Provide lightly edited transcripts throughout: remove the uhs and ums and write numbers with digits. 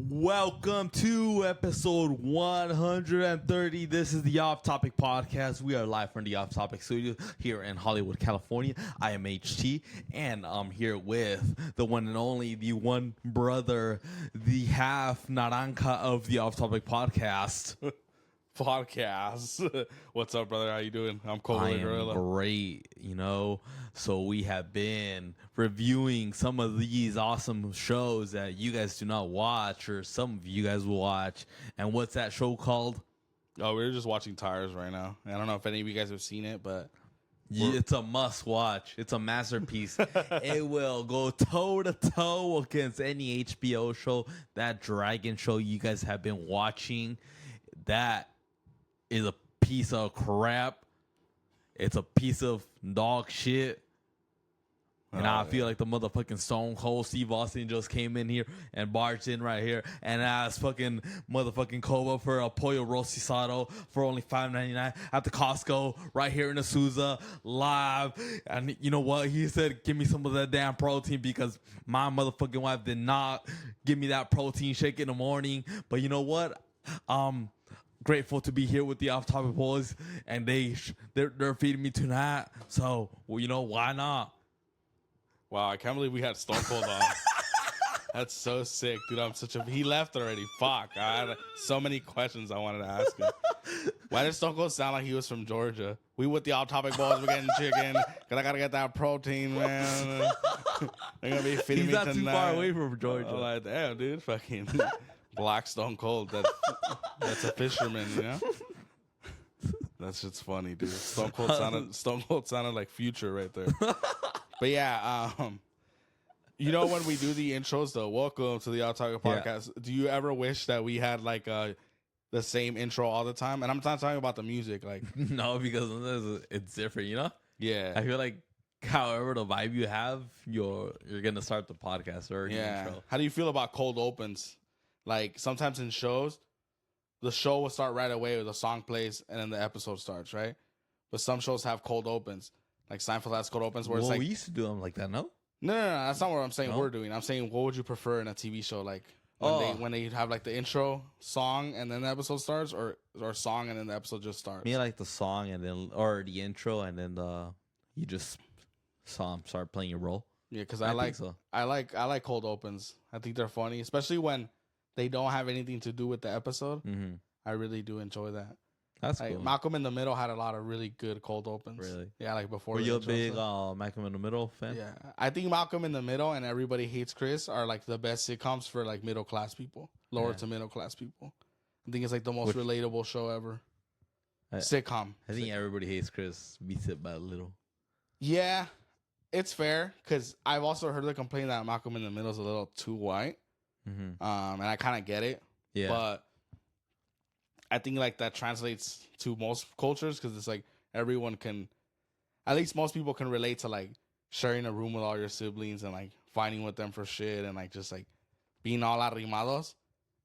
Welcome to episode 130. This is the Off Topic Podcast. We are live from the Off Topic Studio here in Hollywood, California. I am HT, and I'm here with the one and only, the one brother, the half naranja of the Off Topic Podcast. What's up, brother? How you doing? I'm Cole. I am great, So we have been reviewing some of these awesome shows that you guys do not watch, or some of you guys will watch. And what's that show called? Oh, we're just watching Tires right now. I don't know if any of you guys have seen it, but it's a must watch. It's a masterpiece. It will go toe to toe against any HBO show. That Dragon show you guys have been watching, that is a piece of crap. It's a piece of dog shit. And I feel like the motherfucking Stone Cold Steve Austin just came in here and barged in right here and asked fucking motherfucking Koba for a pollo rostisado for only $5.99 at the Costco right here in Azusa live. And you know what? He said, give me some of that damn protein, because my motherfucking wife did not give me that protein shake in the morning. But you know what? Grateful to be here with the Off Topic boys, and they're feeding me tonight. So, why not? Wow, I can't believe we had Stone Cold on. That's so sick, dude. He left already. Fuck. I had so many questions I wanted to ask him. Why did Stone Cold sound like he was from Georgia? We with the Off Topic boys, we're getting chicken, because I got to get that protein, man. They're going to be feeding me tonight. He's not too far away from Georgia. I'm like, damn, dude, fucking Black Stone Cold. That's a fisherman, That shit's funny, dude. Stone Cold sounded like Future right there. But yeah, when we do the intros, though, welcome to the Off Topic Podcast. Yeah. Do you ever wish that we had like the same intro all the time? And I'm not talking about the music, like no, because it's different, Yeah, I feel like however the vibe you have, you're gonna start the podcast or the intro. How do you feel about cold opens? Like sometimes in shows, the show will start right away with a song plays and then the episode starts, right? But some shows have cold opens. Like Seinfeld has cold opens where it's like... we used to do them like that, no? No, that's not what I'm saying we're doing. I'm saying, what would you prefer in a TV show? Like when they have like the intro song and then the episode starts, or song and then the episode just starts? Me like the song and then, or the intro and then you just start playing your role. Yeah, because I like cold opens. I think they're funny, especially when they don't have anything to do with the episode. Mm-hmm. I really do enjoy that. That's cool. Malcolm in the Middle had a lot of really good cold opens. Really? Yeah, like before. Were you a big Malcolm in the Middle fan? Yeah. I think Malcolm in the Middle and Everybody Hates Chris are like the best sitcoms for like middle class people, lower to middle class people. I think it's like the most relatable show ever. Sitcom. I think Everybody Hates Chris beats it by a little. Yeah, it's fair, because I've also heard the complaint that Malcolm in the Middle is a little too white. Mm-hmm. And I kind of get it. Yeah. But I think like that translates to most cultures, because it's like everyone can, at least most people can relate to like sharing a room with all your siblings and like fighting with them for shit and like just like being all arrimados.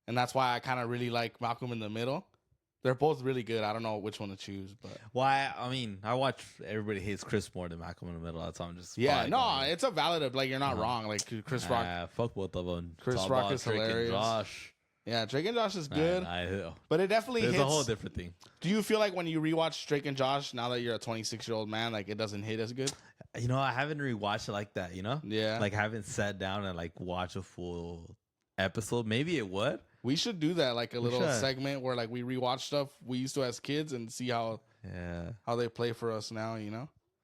And that's why I kind of really like Malcolm in the Middle. They're both really good. I don't know which one to choose, but I watch Everybody Hates Chris more than Malcolm in the Middle. That's why I'm just it's a valid, like, you're not wrong. Like Chris Rock, fuck both of them. Chris Rock is hilarious. Josh. Yeah, Drake and Josh is good, but it definitely hits. It's a whole different thing. Do you feel like when you rewatch Drake and Josh, now that you're a 26-year-old man, like it doesn't hit as good? I haven't rewatched it like that. Yeah, like I haven't sat down and like watch a full episode. Maybe it would. We should do that, like a little segment where like we rewatch stuff we used to as kids and see how they play for us now.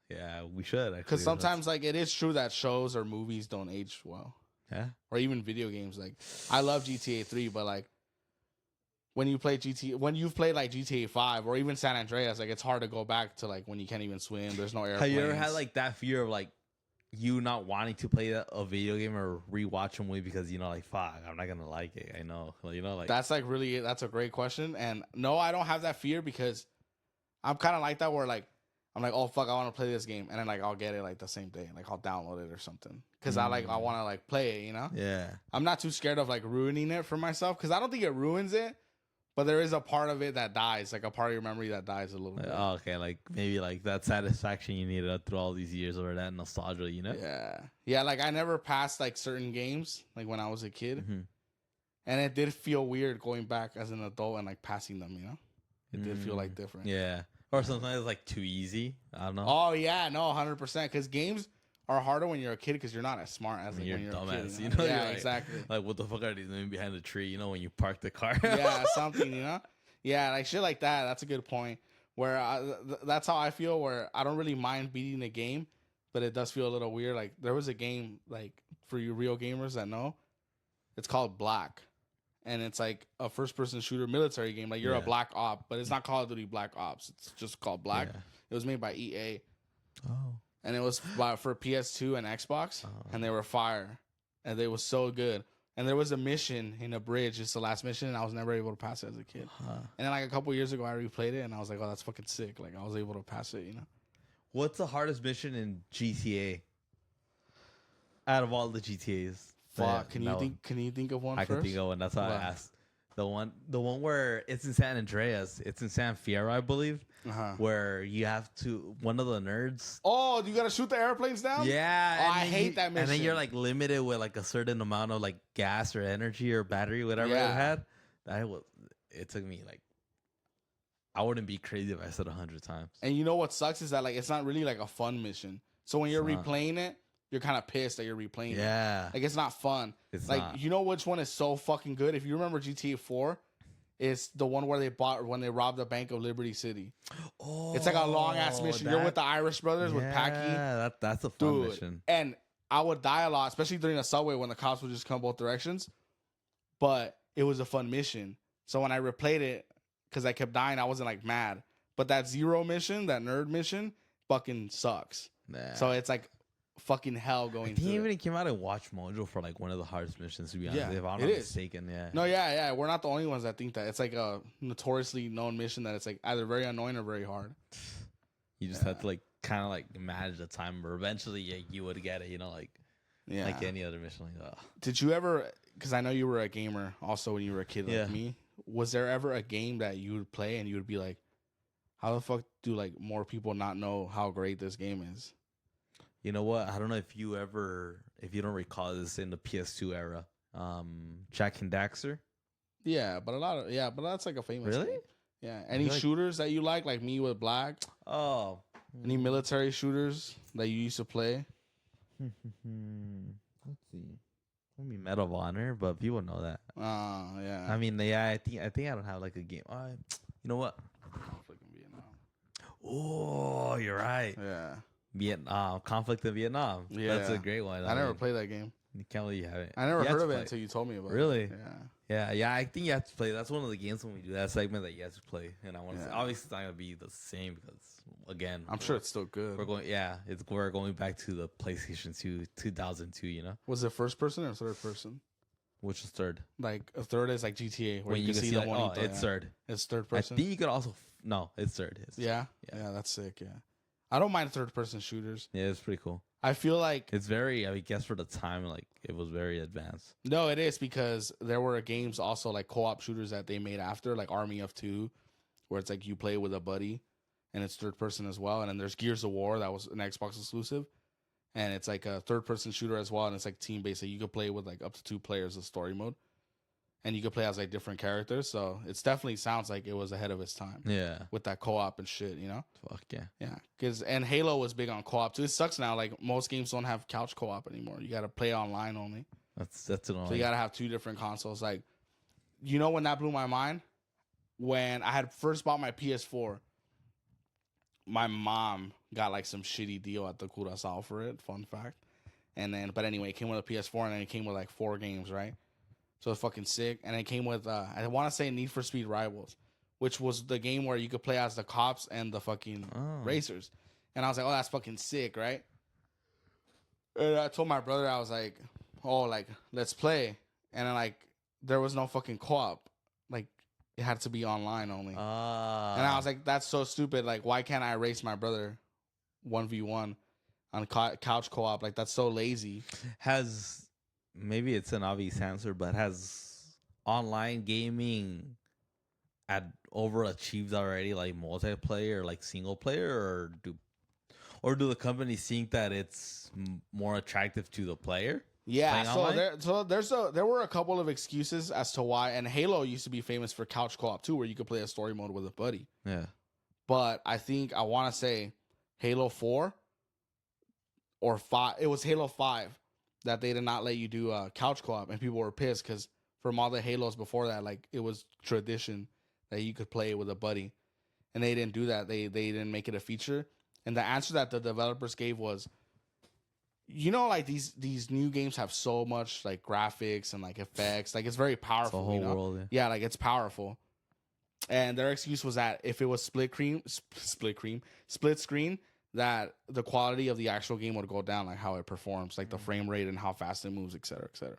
Yeah, we should. Because sometimes like it is true that shows or movies don't age well. Yeah. Or even video games. Like I love GTA 3, but like when you play when you've played like GTA 5 or even San Andreas, like it's hard to go back to like when you can't even swim. There's no airplanes. Have you ever had like that fear of like you not wanting to play a video game or rewatch a movie because like fuck, I'm not gonna like it? I know, like that's a great question. And no, I don't have that fear because I'm kind of like that where like I'm like, oh fuck, I want to play this game, and then like I'll get it like the same day, like I'll download it or something, because I want to like play it, you know? Yeah. I'm not too scared of like ruining it for myself, because I don't think it ruins it, but there is a part of it that dies, like a part of your memory that dies a little bit. Oh, okay, like maybe like that satisfaction you needed through all these years, or that nostalgia, you know? Yeah. Like I never passed like certain games, like when I was a kid, and it did feel weird going back as an adult and like passing them, you know? It did feel like different. Yeah. Or sometimes it's like too easy. I don't know. Oh yeah, no, 100%. Because games are harder when you're a kid because you're not as smart as like, when you're dumbass, a kid. you know? Yeah, Like, exactly. Like, what the fuck are they doing behind the tree? You know, when you park the car. Yeah, something, you know? Yeah, like shit like that. That's a good point. Where that's how I feel. Where I don't really mind beating a game, but it does feel a little weird. Like there was a game, like for you real gamers that know, it's called Black. And it's like a first-person shooter military game. Like you're a Black Op, but it's not Call of Duty Black Ops. It's just called Black. Yeah. It was made by EA. Oh. And it was for PS2 and Xbox. Oh. And they were fire. And they was so good. And there was a mission in a bridge. It's the last mission, and I was never able to pass it as a kid. And then like a couple years ago, I replayed it, and I was like, oh, that's fucking sick. Like I was able to pass it, you know? What's the hardest mission in GTA? Out of all the GTAs. Fuck, can you think of one I first? can think of one. That's why I asked. The one where it's in San Andreas. It's in San Fierro, I believe. Where you have to, one of the nerds. Oh, you gotta shoot the airplanes down? Yeah. Oh, I hate that mission. And then you're like limited with like a certain amount of like gas or energy or battery, whatever it had. It took me like, I wouldn't be crazy if I said 100 times. And you know what sucks is that like it's not really like a fun mission. So when you're replaying it, you're kind of pissed that you're replaying it. Yeah. Like, it's not fun. It's like, not. You know which one is so fucking good? If you remember GTA 4, it's the one where when they robbed the Bank of Liberty City. Oh, it's like a long-ass mission. You're with the Irish brothers with Packy. Yeah, that's a fun mission. And I would die a lot, especially during the subway when the cops would just come both directions. But it was a fun mission. So when I replayed it, because I kept dying, I wasn't, like, mad. But that Zero mission, that nerd mission, fucking sucks. Nah. So it's like fucking hell going through it. He even came out in Watch Mojo for like one of the hardest missions, to be honest. If I'm not mistaken, yeah. No, yeah. We're not the only ones that think that. It's like a notoriously known mission that it's like either very annoying or very hard. You just have to like kind of like manage the time, or eventually you would get it, you know, like any other mission. Like, Did you ever, because I know you were a gamer also when you were a kid like me, was there ever a game that you would play and you would be like, how the fuck do like more people not know how great this game is? You know what? I don't know if you don't recall this in the PS2 era. Jack and Daxter. Yeah, but that's like a famous Really? game. Yeah. Any shooters that you like me with Black? Oh. Any military shooters that you used to play? Let's see. Maybe Medal of Honor, but people know that. Oh, yeah. I mean, I think I don't have like a game. You know what? Conflict in Vietnam. Oh, you're right. Yeah. Vietnam, conflict in Vietnam. Yeah, that's a great one. I never played that game. You can't believe you haven't. I never heard of it until you told me about it. Really? Yeah. I think you have to play. That's one of the games when we do that segment that you have to play. And I want to say, obviously it's not gonna be the same because again, I'm sure it's still good. We're going back to the PlayStation 2, 2002. You know, was it first person or third person? Which is third? Like a third is like GTA, where when you can see the like, one. It's third. It's third person. I think you could also no, it's third. Yeah, that's sick. Yeah, I don't mind third person shooters. Yeah, it's pretty cool. I feel like it's very. I guess for the time, like it was very advanced. No, it is because there were games also like co-op shooters that they made after, like Army of Two, where it's like you play with a buddy, and it's third person as well. And then there's Gears of War that was an Xbox exclusive, and it's like a third person shooter as well, and it's like team based. So you could play with like up to 2 players of story mode, and you could play as like different characters. So it's definitely sounds like it was ahead of its time. Yeah, with that co-op and shit, you know. Fuck yeah. Yeah, and Halo was big on co-op too. It sucks now. Like most games don't have couch co-op anymore. You got to play online only. That's annoying. So you got to have 2 different consoles. Like, you know when that blew my mind? When I had first bought my PS4, my mom got like some shitty deal at the Curaçao for it. Fun fact. But anyway, it came with a PS4 and then it came with like 4 games, right? So it's fucking sick. And it came with, I want to say Need for Speed Rivals, which was the game where you could play as the cops and the fucking racers. And I was like, oh, that's fucking sick, right? And I told my brother, I was like, oh, like, let's play. And then, like, there was no fucking co-op. Like, it had to be online only. And I was like, that's so stupid. Like, why can't I race my brother 1v1 on couch co-op. Like, that's so lazy. Has, maybe it's an obvious answer, but has online gaming overachieved already, like multiplayer, like single player, or do the companies think that it's more attractive to the player? Yeah, there were a couple of excuses as to why, and Halo used to be famous for couch co-op too, where you could play a story mode with a buddy. Yeah. But I want to say Halo 4 or 5, it was Halo 5 that they did not let you do couch co-op, and people were pissed because from all the Halos before that, like, it was tradition that you could play with a buddy, and they didn't do that. They didn't make it a feature, and the answer that the developers gave was, like, these new games have so much like graphics and like effects, like it's very powerful. It's a whole world, yeah, like it's powerful. And their excuse was that if it was split screen, that the quality of the actual game would go down, like how it performs, like the frame rate and how fast it moves, etc., etc.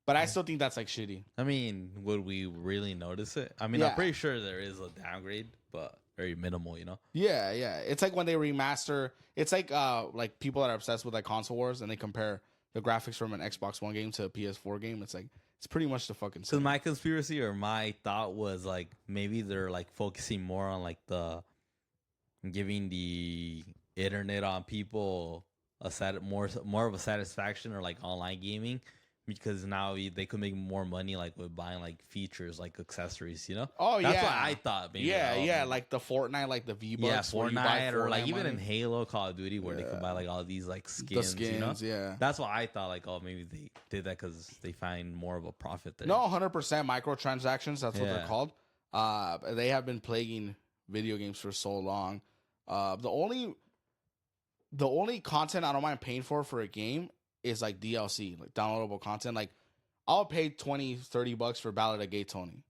But I still think that's like shitty. I mean, would we really notice it? I mean, I'm pretty sure there is a downgrade, but very minimal, Yeah. It's like when they remaster. It's like people that are obsessed with like console wars and they compare the graphics from an Xbox One game to a PS4 game. It's like it's pretty much the fucking same. Because my conspiracy or my thought was like maybe they're like focusing more on like giving the internet on people more of a satisfaction, or like online gaming. Because now they could make more money, like with buying like features, like accessories, Oh, that's what I thought. Maybe like the Fortnite, like the V-Bucks, Fortnite, or like even in Halo, Call of Duty, where they could buy like all these like skins. The skins, yeah. That's what I thought. Like, oh, maybe they did that because they find more of a profit there. No, 100% microtransactions. That's what they're called. They have been plaguing video games for so long. The only content I don't mind paying for a game is like DLC, like downloadable content. Like, I'll pay $20-$30 for Ballad of Gay Tony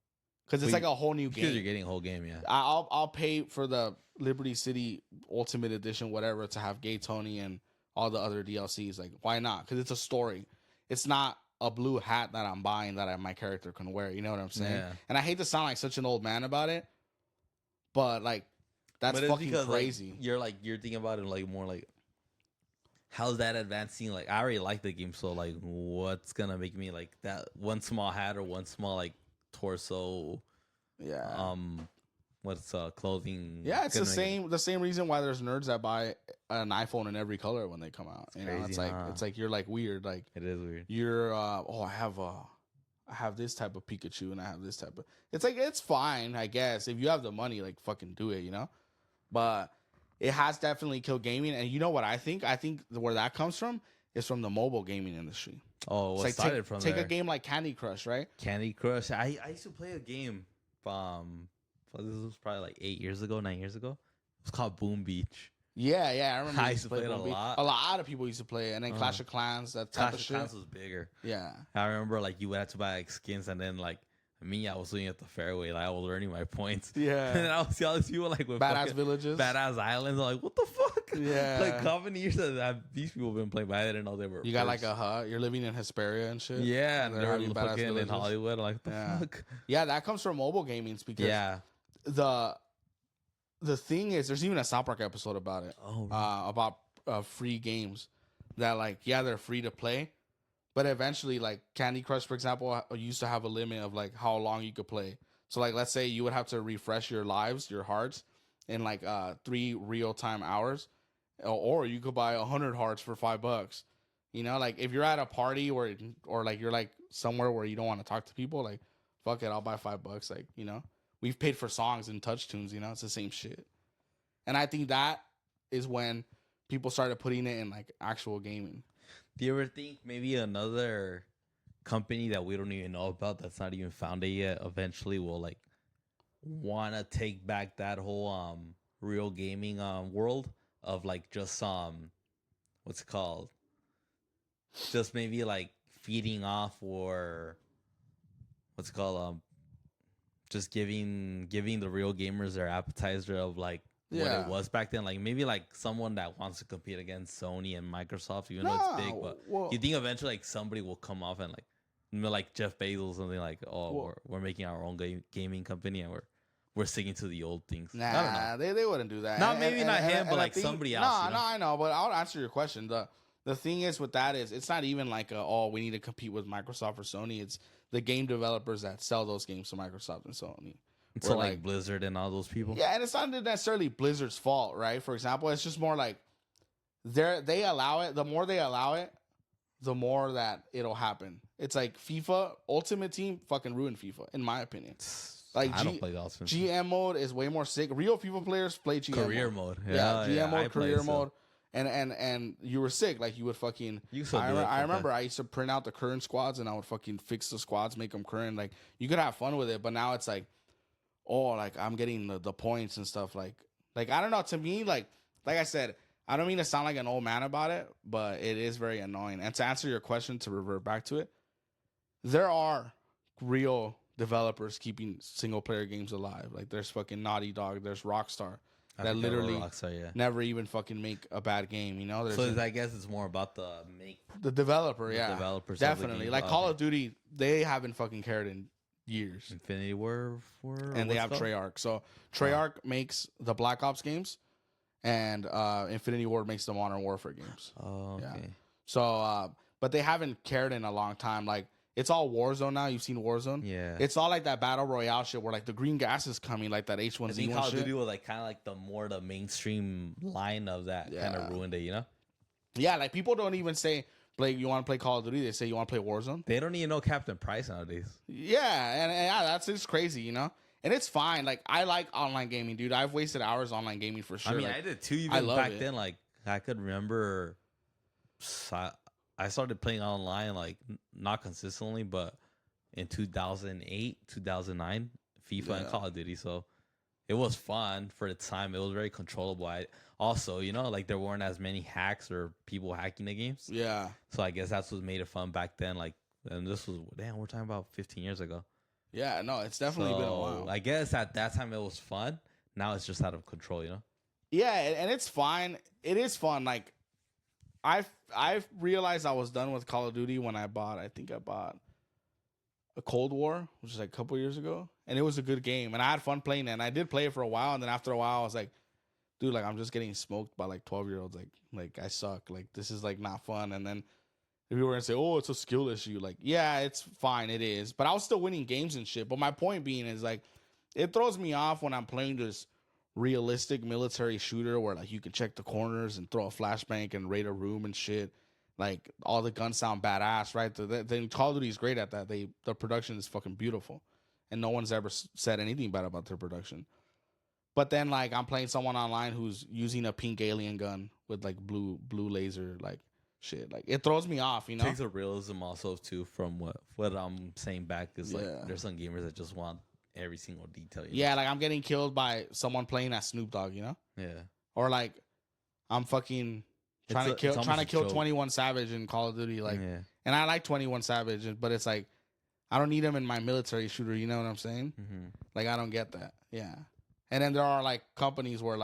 because it's like a whole new game. Because you're getting a whole game, yeah. I'll pay for the Liberty City Ultimate Edition, whatever, to have Gay Tony and all the other DLCs. Like, why not? Because it's a story. It's not a blue hat that I'm buying that my character can wear. You know what I'm saying? Yeah. And I hate to sound like such an old man about it, but like that's fucking because, crazy. Like, you're thinking about it like more like, how's that advancing? Like, I already like the game, so like, what's gonna make me like that one small hat or one small like torso? Yeah. What's clothing? Yeah, it's the same reason why there's nerds that buy an iPhone in every color when they come out. You know, it's like it's like you're like weird. Like, it is weird. You're I have this type of Pikachu and I have this type of. It's like it's fine, I guess, if you have the money, like fucking do it, But it has definitely killed gaming, and you know what I think? I think where that comes from is from the mobile gaming industry. Oh, it's like take a game like Candy Crush, right? Candy Crush. I used to play a game. This was probably like 9 years ago. It's called Boom Beach. Yeah, I remember. I used to play it a lot. A lot of people used to play it, and then Clash of Clans. That type of shit. Clash of Clans was bigger. Yeah, I remember like you would have to buy like skins, and then like. Me, I was doing at the fairway, like I was earning my points. Yeah, and then I would see all these people like with badass villages, badass islands. I'm like, what the fuck? Yeah, like how many years have these people been playing? But I didn't know they were. You got like a hut. You're living in Hesperia and shit. Yeah, and they're fucking in Hollywood. I'm like, what the fuck? Yeah, that comes from mobile gaming because the thing is, there's even a South Park episode about it. Oh, really? About free games that like they're free to play. But eventually, like Candy Crush, for example, used to have a limit of like how long you could play. So like, let's say you would have to refresh your hearts in like 3 real-time hours, or you could buy 100 hearts for $5. Like if you're at a party or like you're like somewhere where you don't want to talk to people, like fuck it, I'll buy $5. Like we've paid for songs and touch tunes. It's the same shit. And I think that is when people started putting it in like actual gaming. Do you ever think maybe another company that we don't even know about, that's not even founded yet, eventually will like want to take back that whole real gaming world of like just what's it called? Just maybe like feeding off, or what's it called? Just giving the real gamers their appetizer of like what it was back then. Like maybe like someone that wants to compete against Sony and Microsoft, even though it's big. But you think eventually like somebody will come off and like Jeff Bezos, something like, we're making our own gaming company and we're we're sticking to the old things. I don't know. Nah, they wouldn't do that. Not maybe not him, but like somebody else. No, I know, but I'll answer your question. The thing is with that is it's not even like we need to compete with Microsoft or Sony. It's the game developers that sell those games to Microsoft and Sony. So like Blizzard and all those people. Yeah, and it's not necessarily Blizzard's fault, right? For example, it's just more like they allow it. The more they allow it, the more that it'll happen. It's like FIFA Ultimate Team fucking ruined FIFA, in my opinion. Like I don't play the Ultimate GM mode is way more sick. Real FIFA players play GM career mode. Yeah, GM mode, career mode. And you were sick. Like you would fucking. I remember I used to print out the current squads and I would fucking fix the squads, make them current. Like you could have fun with it, but now it's like, like I'm getting the points and stuff. Like I don't know. To me, like I said, I don't mean to sound like an old man about it, but it is very annoying. And to answer your question, to revert back to it, there are real developers keeping single player games alive. Like there's fucking Naughty Dog, there's Rockstar that literally never even fucking make a bad game. You know, so I guess it's more about the developer. Yeah, developers definitely. Like Call of Duty, they haven't fucking cared in years. Infinity War, and they have Treyarch. So Treyarch makes the Black Ops games, and Infinity War makes the Modern Warfare games. Oh, okay. Yeah. So, but they haven't cared in a long time. Like it's all Warzone now. You've seen Warzone. Yeah. It's all like that battle royale shit where like the green gas is coming, like that H1Z1 I think Call of Duty was like kind of like the mainstream line of that kind of ruined it, you know? Yeah, like people don't even say, Blake, you want to play Call of Duty? They say you want to play Warzone. They don't even know Captain Price nowadays. Yeah, and yeah, that's just crazy, you know? And it's fine. Like I like online gaming, dude. I've wasted hours online gaming for sure. I mean, like, I did too. Even back then, like I could remember, I started playing online like not consistently, but in 2008, 2009, FIFA and Call of Duty. So it was fun for the time. It was very controllable. Also, you know, like there weren't as many hacks or people hacking the games. Yeah. So I guess that's what made it fun back then. Like, and this was, we're talking about 15 years ago. Yeah, no, it's definitely been a while. I guess at that time it was fun. Now it's just out of control, you know? Yeah, and it's fine. It is fun. Like, I've realized I was done with Call of Duty when I bought a Cold War, which is like a couple years ago, and it was a good game, and I had fun playing it, and I did play it for a while, and then after a while, I was like, dude, like, I'm just getting smoked by like 12-year-olds, like I suck, like, this is like not fun, and then if you were gonna say, oh, it's a skill issue, like, yeah, it's fine, it is, but I was still winning games and shit, but my point being is, like, it throws me off when I'm playing this realistic military shooter where, like, you can check the corners and throw a flashbang and raid a room and shit. Like, all the guns sound badass, right? The Call of Duty is great at that. The production is fucking beautiful. And no one's ever said anything bad about their production. But then, like, I'm playing someone online who's using a pink alien gun with, like, blue laser, like, shit. Like, it throws me off, you know? It takes a realism also, too, from what I'm saying back. Is, like, there's some gamers that just want every single detail. Yeah, like, I'm getting killed by someone playing as Snoop Dogg, you know? Yeah. Or, like, I'm fucking... trying to kill 21 Savage in Call of Duty, like, and I like 21 Savage, but it's like I don't need him in my military shooter. You know what I'm saying? Mm-hmm. Like I don't get that. Yeah, and then there are like companies where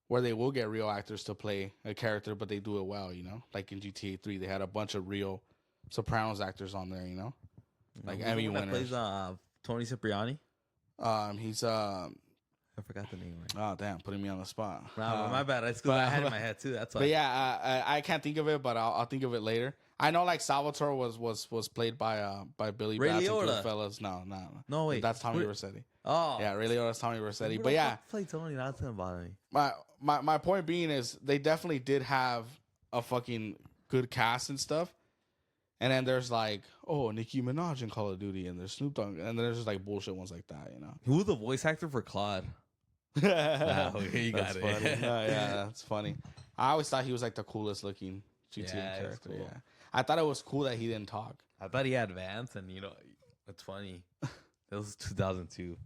they will get real actors to play a character, but they do it well. You know, like in GTA 3, they had a bunch of real Sopranos actors on there. You know, like Emmy winners. Plays Tony Cipriani. He's I forgot the name. Right? Oh damn, putting me on the spot. Nah, my bad. That's because I had it in my head too. That's why. But yeah, I can't think of it, but I'll think of it later. I know like Salvatore was played by Billy Batts and Goodfellas. No, wait, that's Tommy Vercetti. Oh, yeah, Ray Liotta's Tommy Vercetti. But yeah, play Tony. That's gonna bother me. My point being is they definitely did have a fucking good cast and stuff. And then there's like, Nicki Minaj in Call of Duty, and there's Snoop Dogg, and then there's just like bullshit ones like that, you know. Who was the voice actor for Claude? Okay, you got it. Yeah, that's funny. I always thought he was like the coolest looking GTA character. Cool. Yeah, I thought it was cool that he didn't talk. I thought he had Vans, and you know, it's funny. That was 2002.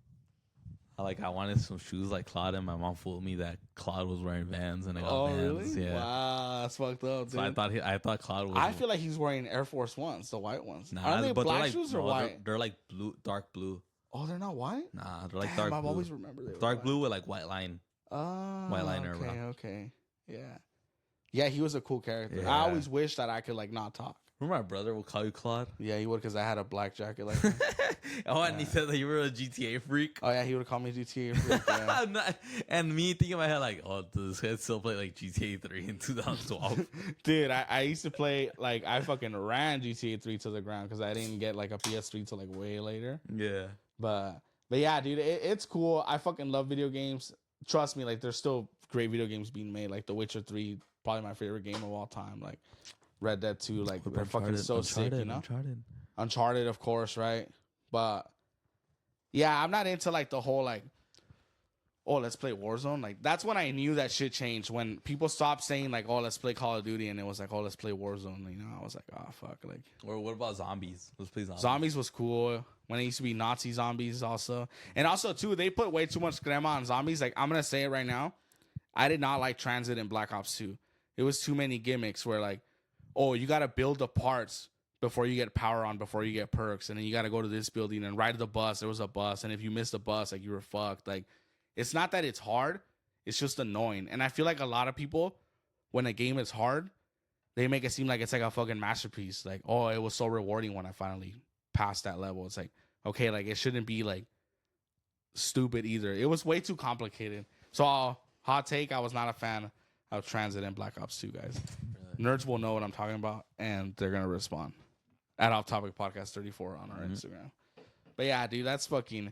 I wanted some shoes like Claude, and my mom fooled me that Claude was wearing Vans, and I got Vans. Really? Yeah. Wow, that's fucked up, dude. So I thought Claude was. I feel like he's wearing Air Force Ones, the white ones. Nah, are they black shoes or white? They're like blue, dark blue. Oh, they're not white? Nah, they're like dark blue. I've always remembered they were dark blue with like white line. Oh, white liner. Okay. Yeah. Yeah, he was a cool character. Yeah. I always wish that I could like not talk. Remember my brother would call you Claude? Yeah, he would because I had a black jacket like that. Oh, and he said that you were a GTA freak. Oh yeah, he would call me GTA freak. Yeah. And me thinking in my head like, oh, does this guy still play like GTA 3 in 2012? Dude, I used to play like I fucking ran GTA 3 to the ground because I didn't get like a PS3 till like way later. Yeah. But yeah, dude, it's cool. I fucking love video games. Trust me, like there's still great video games being made. Like The Witcher 3, probably my favorite game of all time. Like Red Dead 2, like they're fucking so sick, you know? Uncharted, of course, right? But yeah, I'm not into like the whole like, oh, let's play Warzone. Like that's when I knew that shit changed. When people stopped saying like, oh, let's play Call of Duty, and it was like, oh, let's play Warzone. You know, I was like, oh fuck, like. Or what about zombies? Let's play zombies. Zombies was cool when it used to be Nazi zombies also, and also too they put way too much crema on zombies. Like I'm gonna say it right now, I did not like Transit in Black Ops 2. It was too many gimmicks where like, oh, you got to build the parts before you get power on, before you get perks. And then you got to go to this building and ride the bus. There was a bus. And if you missed the bus, like you were fucked. Like, it's not that it's hard. It's just annoying. And I feel like a lot of people, when a game is hard, they make it seem like it's like a fucking masterpiece. Like, oh, it was so rewarding when I finally passed that level. It's like, okay, like it shouldn't be like stupid either. It was way too complicated. So, hot take, I was not a fan of Transit and Black Ops 2, guys. Nerds will know what I'm talking about, and they're going to respond at Off Topic Podcast 34 on our Instagram. But yeah, dude, that's fucking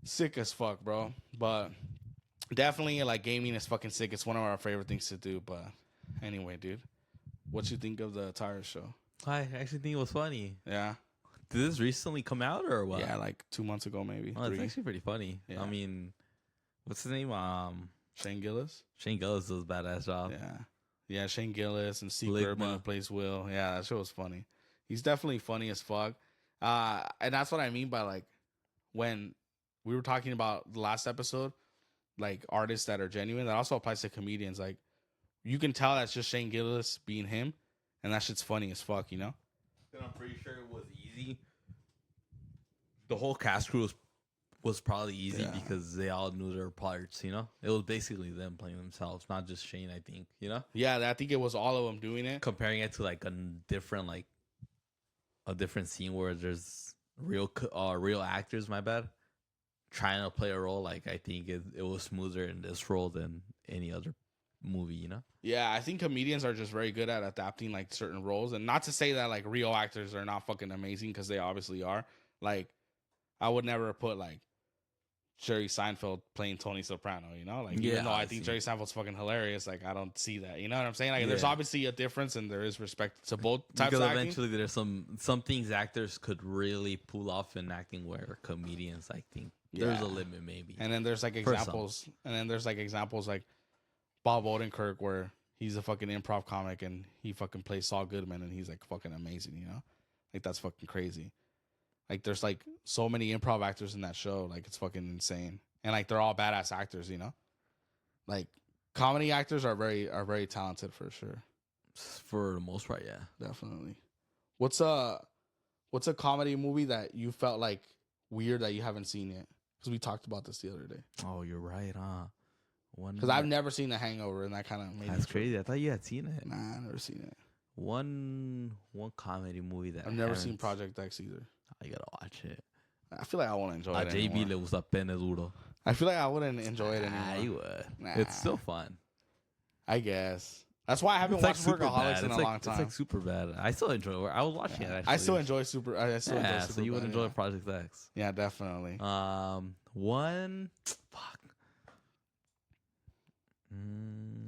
sick as fuck, bro. But definitely, like, gaming is fucking sick. It's one of our favorite things to do. But anyway, dude, what you think of the Tire show? I actually think it was funny. Yeah. Did this recently come out or what? Yeah, like 2 months ago, maybe. Oh, it's actually pretty funny. Yeah. I mean, what's his name? Shane Gillis. Shane Gillis does a badass job. Yeah. Yeah, Shane Gillis and Steve Urban who plays Will. Yeah, that show was funny. He's definitely funny as fuck. And that's what I mean by like when we were talking about the last episode, like artists that are genuine. That also applies to comedians. Like you can tell that's just Shane Gillis being him, and that shit's funny as fuck, you know? And I'm pretty sure it was easy. The whole cast crew was probably easy because they all knew their parts, you know? It was basically them playing themselves, not just Shane, I think, you know? Yeah, I think it was all of them doing it. Comparing it to like a different scene where there's real actors, my bad, trying to play a role, like I think it was smoother in this role than any other movie, you know? Yeah, I think comedians are just very good at adapting like certain roles. And not to say that like real actors are not fucking amazing, because they obviously are. Like, I would never put like Jerry Seinfeld playing Tony Soprano, you know? Like, even though I think Jerry Seinfeld's fucking hilarious, like, I don't see that. You know what I'm saying? Like, there's obviously a difference, and there is respect to both types of acting. Eventually, there's some things actors could really pull off in acting where comedians, I think, there's a limit, maybe. And then there's, like, examples. And then there's, like, examples like Bob Odenkirk, where he's a fucking improv comic, and he fucking plays Saul Goodman, and he's, like, fucking amazing, you know? Like, that's fucking crazy. Like, there's, like, so many improv actors in that show. Like, it's fucking insane. And, like, they're all badass actors, you know? Like, comedy actors are very talented for sure. For the most part, yeah. Definitely. What's a comedy movie that you felt, like, weird that you haven't seen yet? Because we talked about this the other day. Oh, you're right, huh? Because I've never seen The Hangover, and that kind of made That's crazy. I thought you had seen it. Nah, I've never seen it. One comedy movie that I've never seen Project X either. I gotta watch it. I feel like I won't enjoy it JB anymore. le gusta pene duro. I feel like I wouldn't enjoy it anymore. You would. Nah. It's still fun. I guess. That's why I haven't watched Workaholics in a long time. It's like super bad. I still enjoy it. I was watching it, actually. I still enjoy Super. So you would enjoy Project X. Yeah, definitely. Fuck.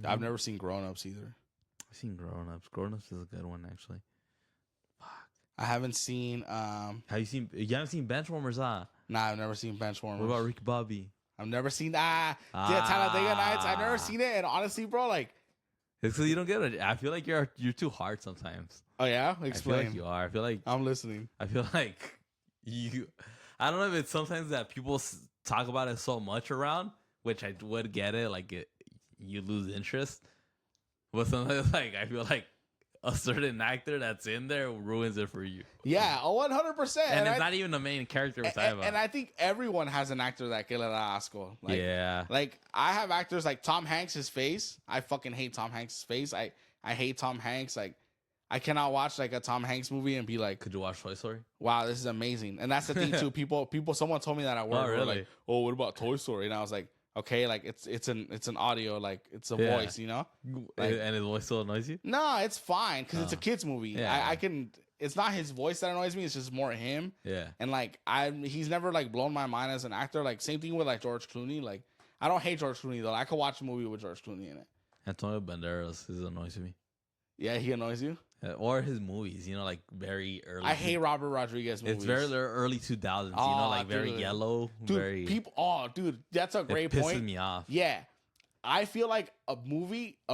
I've never seen Grown Ups either. I've seen Grown Ups. Grown Ups is a good one, actually. I haven't seen. You haven't seen Benchwarmers, huh? Nah, I've never seen Benchwarmers. What about Ricky Bobby? I've never seen that. Talladega Nights. I've never seen it, and honestly, bro, like, it's because you don't get it. I feel like you're too hard sometimes. Oh yeah, explain. I feel like you are. I feel like I'm listening. I feel like you. I don't know if it's sometimes that people talk about it so much around, which I would get it. Like you lose interest, but sometimes like I feel like a certain actor that's in there ruins it for you. Yeah, 100%. And it's not even the main character we're talking about. And I think everyone has an actor that que le da asco. Like, yeah. Like, I have actors like Tom Hanks' face. I fucking hate Tom Hanks' face. I hate Tom Hanks. Like, I cannot watch like a Tom Hanks movie and be like, Could you watch Toy Story? wow, this is amazing. And that's the thing too. Someone told me that at work. Oh, They were really? like, oh, what about Toy Story? And I was like, okay, like it's an audio, like it's a Yeah. voice, you know? Like, And his voice still annoys you? no, it's fine because it's a Oh. kids movie. Yeah. I can. It's not his voice that annoys me. It's just more him. Yeah. And like he's never like blown my mind as an actor. Like same thing with like George Clooney. Like I don't hate George Clooney though. I could watch a movie with George Clooney in it. Antonio Banderas is annoys me. Yeah, he annoys you. Or his movies, you know, like very early. I hate Robert Rodriguez movies. It's very early 2000s, you know, Oh, like very dude. yellow. dude. Very. People. Oh, dude, that's a great It pisses point. me off. Yeah. I feel like a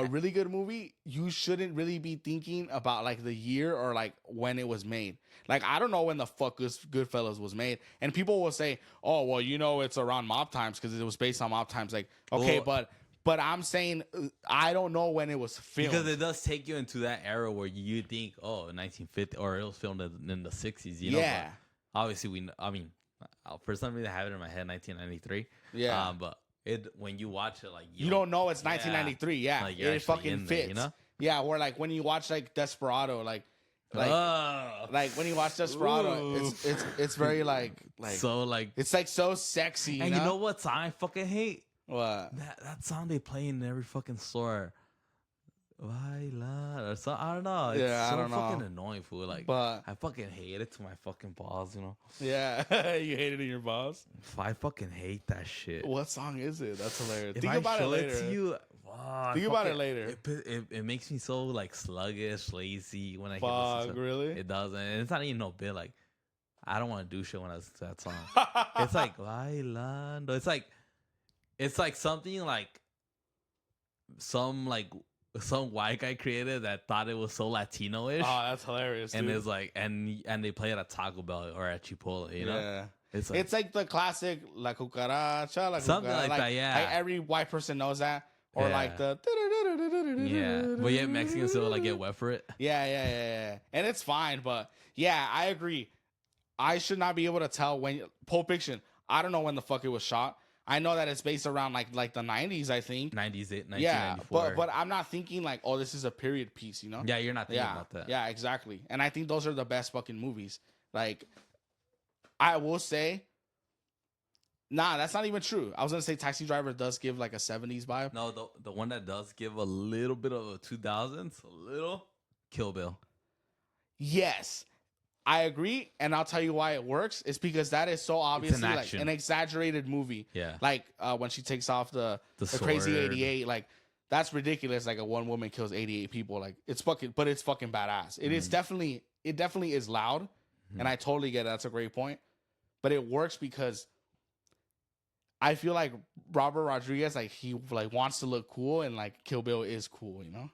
really good movie, you shouldn't really be thinking about like the year or like when it was made. Like, I don't know when the fuck Goodfellas was made. And people will say, oh, well, you know, it's around mob times because it was based on mob times. Like, okay, Well, but I'm saying I don't know when it was filmed. Because it does take you into that era where you think, oh, 1950, or it was filmed in the 60s, you know? Yeah. But obviously, for some reason, I have it in my head, 1993. Yeah. But when you watch it, like, You don't know it's 1993. Yeah. Like, you're It actually fucking in there, fits. you know? Yeah, where like when you watch like Desperado, like Ugh. like when you watch Desperado, Ooh. it's very like So, like, it's like so sexy. and you know what song I fucking hate? What? That song they play in every fucking store. Baila or something. I don't know. It's Yeah, I so don't know. fucking annoying, fool. Like, But I fucking hate it to my fucking balls, you know? yeah, you hate it in your boss. I fucking hate that shit. What song is it? That's hilarious. If Think I about it show later. to you, Think about it later. It makes me so like sluggish, lazy when I hear Fuck, this. really? It does, and it's not even no bit. Like, I don't want to do shit when I listen to that song. It's like bailando. It's like something like some white guy created that thought it was so Latino-ish. Oh, that's hilarious. And dude. it's like, and they play it at Taco Bell or at Chipotle, you know? Yeah. It's Like the classic La Cucaracha, La Something Cucaracha. like that, yeah. Like every white person knows that. Or Yeah. like the yeah, but yet Mexicans still like get wet for it. Yeah. And it's fine, but yeah, I agree. I should not be able to tell when Pulp Fiction. I don't know when the fuck it was shot. I know that it's based around like the 90s, I think. 1994. Yeah, but I'm not thinking like, oh, this is a period piece, you know? Yeah, you're not thinking Yeah, about that. yeah, exactly. And I think those are the best fucking movies. Like, I will say, nah, that's not even true. I was gonna say Taxi Driver does give like a 70s vibe. No, the one that does give a little bit of a 2000s, a little, Kill Bill. Yes, I agree, and I'll tell you why it works. It's because that is so obviously like action. an exaggerated movie. Yeah. Like when she takes off the crazy sword. 88, like that's ridiculous. Like a one woman kills 88 people. Like it's fucking badass. It is definitely is loud, and I totally get it. That's a great point, but it works because I feel like Robert Rodriguez, like he like wants to look cool, and like Kill Bill is cool, you know.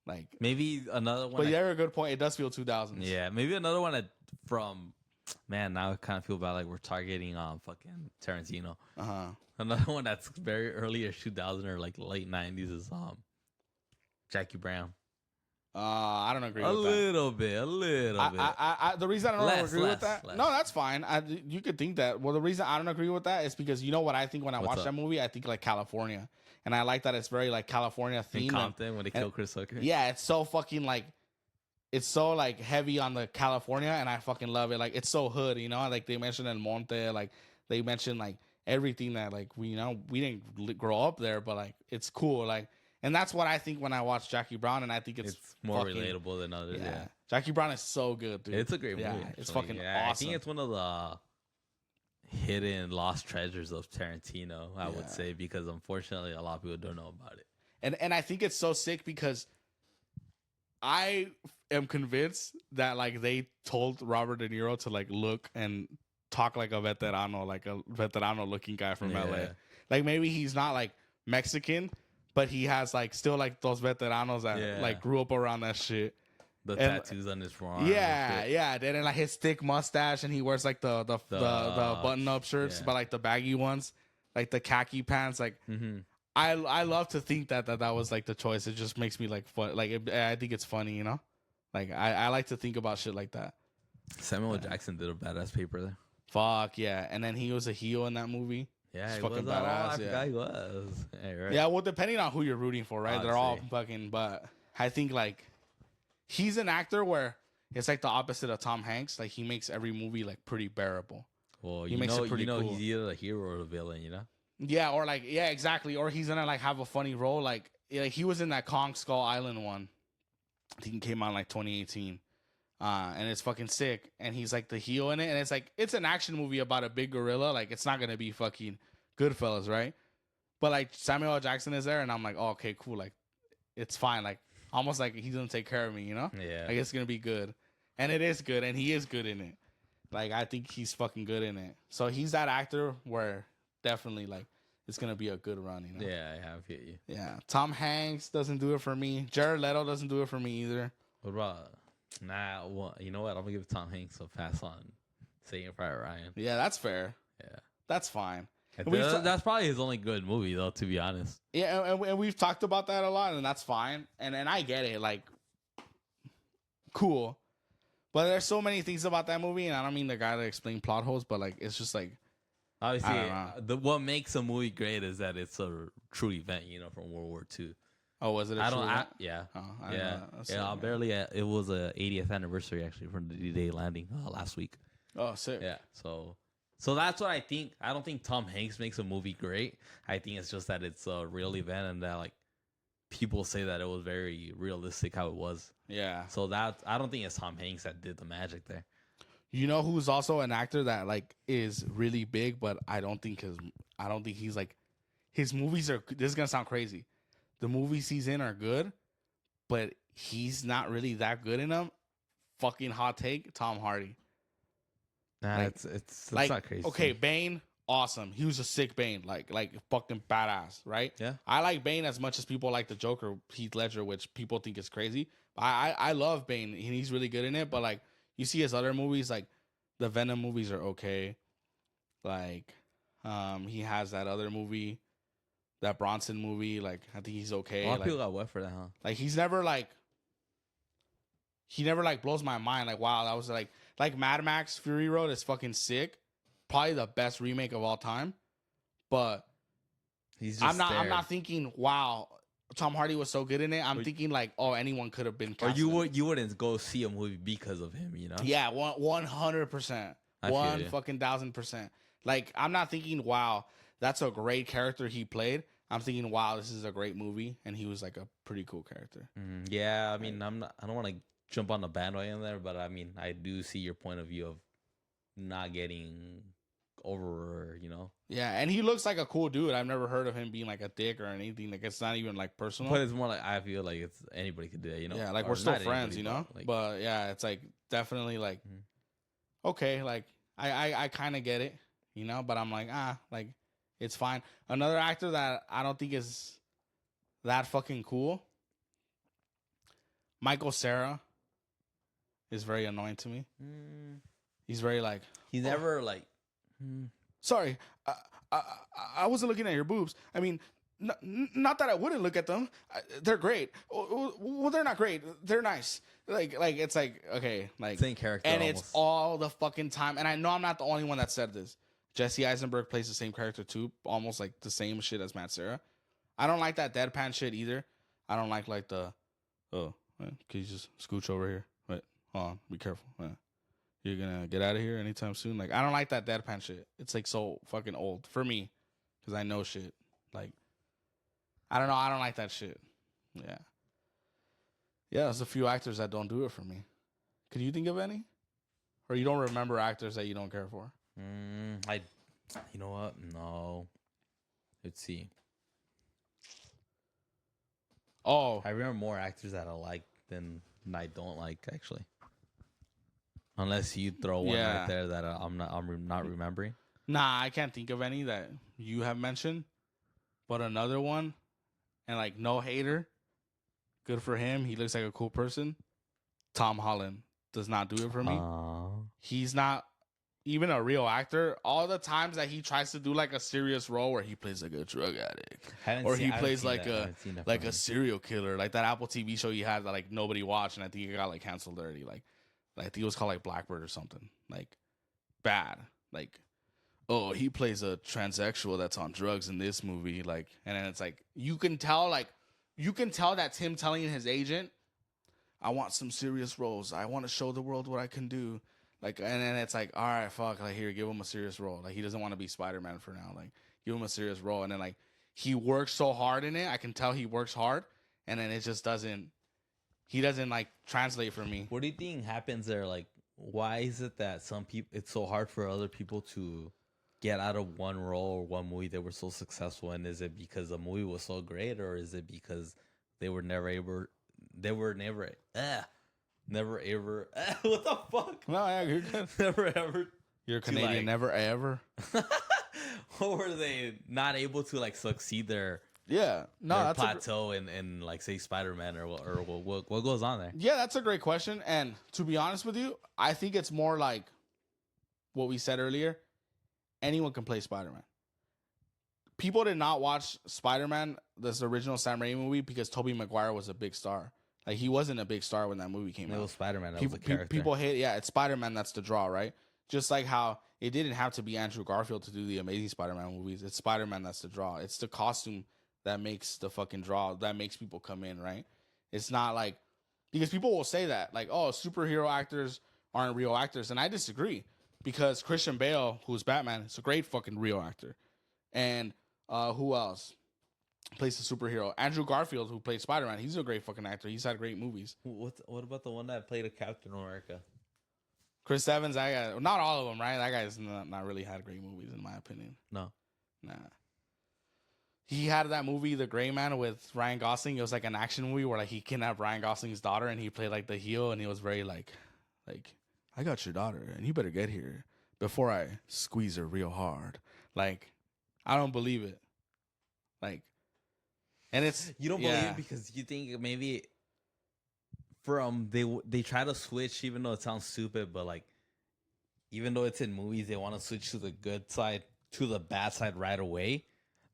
Like Maybe another one. but yeah, a good point. It does feel 2000s. Yeah, maybe another one from. Man, now I kind of feel bad like we're targeting fucking Tarantino. Another one that's very early 2000 or like late 90s is Jackie Brown. I don't agree A with that. little bit. The reason I don't agree with that, less. no, that's fine. You could think that. Well, the reason I don't agree with that is because you know what I think when I What's watch up? that movie, I think like California, and I like that it's very like California In themed. Compton when they kill Chris Tucker. Yeah, it's so fucking like, it's so like heavy on the California, and I fucking love it. Like it's so hood, you know. Like they mentioned El Monte, like they mentioned like everything that like we didn't grow up there, but like it's cool. Like. And that's what I think when I watch Jackie Brown, and I think it's more fucking, relatable than others. Yeah. Jackie Brown is so good, dude. It's a great movie. Yeah, Actually. it's fucking awesome. I awesome. think it's one of the hidden lost treasures of Tarantino, I would say, because unfortunately a lot of people don't know about it. And I think it's so sick because I am convinced that like they told Robert De Niro to like look and talk like a veterano looking guy from LA. Like maybe he's not like Mexican, but he has like still like those veteranos that like grew up around that shit. The tattoos on his forearm. Yeah. Then like his thick mustache, and he wears like the button up shirts, but like the baggy ones, like the khaki pants. Like I love to think that was like the choice. It just makes me like fun. Like I think it's funny, you know. Like I like to think about shit like that. Samuel Jackson did a badass paper there. Fuck yeah, and then he was a heel in that movie. Yeah, He's he fucking was. badass. I forgot he was. Hey, right. Yeah, well, depending on who you're rooting for, right? They're all Obviously. fucking. But I think like he's an actor where it's like the opposite of Tom Hanks. Like he makes every movie like pretty bearable. Well, He makes it pretty cool. he's either the hero or the villain, you know? Yeah, or like exactly. Or he's gonna like have a funny role. Like he was in that Kong Skull Island one. I think it came out in like 2018. And it's fucking sick. And he's like the heel in it. And it's like it's an action movie about a big gorilla. Like it's not gonna be fucking Goodfellas, right? But like Samuel L. Jackson is there, and I'm like, oh, okay, cool. Like it's fine. Like almost like he's gonna take care of me, you know? Yeah. Like it's gonna be good. And it is good, and he is good in it. Like I think he's fucking good in it. So he's that actor where definitely like it's gonna be a good run, you know? Yeah, I have hit you. Yeah. Tom Hanks doesn't do it for me. Jared Leto doesn't do it for me either. What about well, you know what? I'm gonna give Tom Hanks a pass on Saving Private Ryan. Yeah, that's fair. Yeah. That's fine. That's probably his only good movie though, to be honest. Yeah, and we've talked about that a lot, and that's fine. And I get it, like cool. But there's so many things about that movie, and I don't mean the guy to explain plot holes, but like it's just like obviously what makes a movie great is that it's a true event, you know, from World War II. Oh, was it? Yeah. Yeah. Barely. It was a 80th anniversary actually from the D-Day landing last week. Oh, sick. Yeah. So that's what I think. I don't think Tom Hanks makes a movie great. I think it's just that it's a real event and that like people say that it was very realistic how it was. Yeah. So that I don't think it's Tom Hanks that did the magic there. You know who's also an actor that like is really big, but I don't think he's like his movies are. This is gonna sound crazy. The movies he's in are good, but he's not really that good in them. Fucking hot take, Tom Hardy. Nah, like, it's like, not crazy. Okay, Bane, awesome. He was a sick Bane, like fucking badass, right? Yeah. I like Bane as much as people like the Joker, Heath Ledger, which people think is crazy. I love Bane, and he's really good in it. But like you see his other movies, like the Venom movies are okay. Like, he has that other movie, that Bronson movie. Like I think he's okay. A lot of like, people got wet for that, huh? Like he never like blows my mind. Like wow, that was like Mad Max Fury Road is fucking sick. Probably the best remake of all time. But he's just I'm not thinking wow, Tom Hardy was so good in it. I'm thinking like oh, anyone could have been cast. Or you wouldn't go see a movie because of him, you know? Yeah, 100%. 1,000%. Like I'm not thinking wow, that's a great character he played. I'm thinking wow, this is a great movie, and he was like a pretty cool character. Yeah, I mean, I don't want to jump on the bandwagon there, but I mean, I do see your point of view of not getting over, you know. Yeah, and he looks like a cool dude. I've never heard of him being like a dick or anything. Like it's not even like personal. But it's more like I feel like it's anybody could do it, you know. Yeah, like or we're still anybody, friends, you know. Like, but yeah, it's like definitely like okay, like I kind of get it, you know. But I'm like like it's fine. Another actor that I don't think is that fucking cool, Michael Cera, is very annoying to me. He's very like he's never like. Sorry, I wasn't looking at your boobs. I mean, not that I wouldn't look at them. They're great. Well, they're not great. They're nice. Like it's like okay, like same character, and almost. It's all the fucking time. And I know I'm not the only one that said this. Jesse Eisenberg plays the same character too, almost like the same shit as Matt Cera. I don't like that deadpan shit either. I don't like the can you just scooch over here? Wait, hold on, be careful. You're gonna get out of here anytime soon. Like I don't like that deadpan shit. It's like so fucking old for me because I know shit. Like I don't know. I don't like that shit. Yeah. There's a few actors that don't do it for me. Can you think of any? Or you don't remember actors that you don't care for? You know what? No. Let's see. Oh, I remember more actors that I like than I don't like actually. Unless you throw one right there that I'm not remembering. Nah, I can't think of any that you have mentioned. But another one, and like no hater, good for him. He looks like a cool person. Tom Holland does not do it for me. He's not even a real actor. All the times that he tries to do like a serious role where he plays like a drug addict, or he plays like a serial killer, like that Apple TV show he had that like nobody watched, and I think it got like canceled already. Like I think it was called like Blackbird or something. Like bad. Like oh, he plays a transsexual that's on drugs in this movie. Like, and then it's like you can tell that's him telling his agent, I want some serious roles. I want to show the world what I can do. Like, and then it's like, all right, fuck, like here, give him a serious role. Like he doesn't want to be Spider-Man for now. Like give him a serious role, and then like he works so hard in it. I can tell he works hard, and then it just doesn't. He doesn't like translate for me. What do you think happens there? Like, why is it that some people, it's so hard for other people to get out of one role or one movie that were so successful? And is it because the movie was so great, or is it because they were never able, never ever, what the fuck? No, yeah, you're good. Never ever. You're Canadian, like, never ever. Or were they not able to like succeed their Yeah, no, their that's plateau in like say Spider-Man or what goes on there? yeah, that's a great question. And to be honest with you, I think it's more like what we said earlier. Anyone can play Spider-Man. People did not watch Spider-Man, this original Sam Raimi movie, because Tobey Maguire was a big star. Like he wasn't a big star when that movie came out. It was Spider-Man. That People, was a character. people hate, yeah, it's Spider-Man that's the draw, right? Just like how it didn't have to be Andrew Garfield to do the Amazing Spider-Man movies. It's Spider-Man that's the draw. It's the costume that makes the fucking draw, that makes people come in, right? It's not like, because people will say that, like, oh, superhero actors aren't real actors. And I disagree, because Christian Bale, who's Batman, is a great fucking real actor. And who else plays the superhero? Andrew Garfield, who played Spider-Man, he's a great fucking actor. He's had great movies. What about the one that played a Captain America? Chris Evans, that guy, not all of them, right? That guy's not really had great movies, in my opinion. No. Nah. He had that movie, The Gray Man, with Ryan Gosling. It was like an action movie where like he kidnapped Ryan Gosling's daughter, and he played like the heel, and he was very like, I got your daughter, and you better get here before I squeeze her real hard. Like, I don't believe it. Like, and it's You don't believe it because you think maybe from they try to switch, even though it sounds stupid, but like even though it's in movies, they want to switch to the good side to the bad side right away.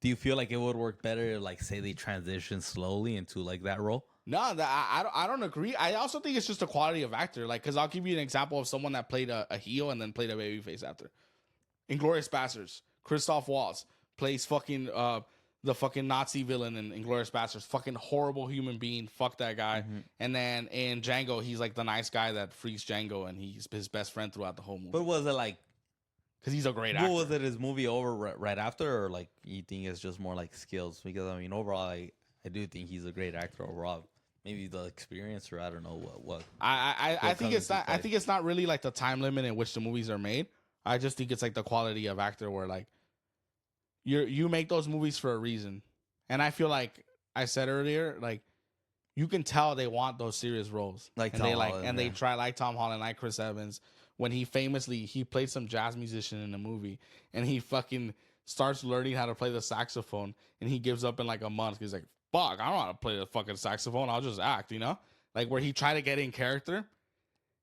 Do you feel like it would work better, like say they transition slowly into like that role? No, I don't agree. I also think it's just the quality of actor. Like, because I'll give you an example of someone that played a heel and then played a babyface after. Inglourious Basterds, Christoph Waltz plays fucking the fucking Nazi villain in Inglourious Basterds. Fucking horrible human being. Fuck that guy. Mm-hmm. And then in Django, he's like the nice guy that frees Django, and he's his best friend throughout the whole movie. But was it like, because he's a great actor. Was it his movie over right after, or like you think it's just more like skills? Because I mean, overall, I do think he's a great actor overall. Maybe the experience, or I don't know what. I think it's not. I think it's not really like the time limit in which the movies are made. I just think it's like the quality of actor, where like you make those movies for a reason, and I feel like I said earlier, like you can tell they want those serious roles, like and Tom they like Holland, and they try, like Tom Holland, like Chris Evans. When he played some jazz musician in a movie, and he fucking starts learning how to play the saxophone, and he gives up in like a month. He's like, fuck, I don't know how to play the fucking saxophone. I'll just act, you know? Like where he tried to get in character,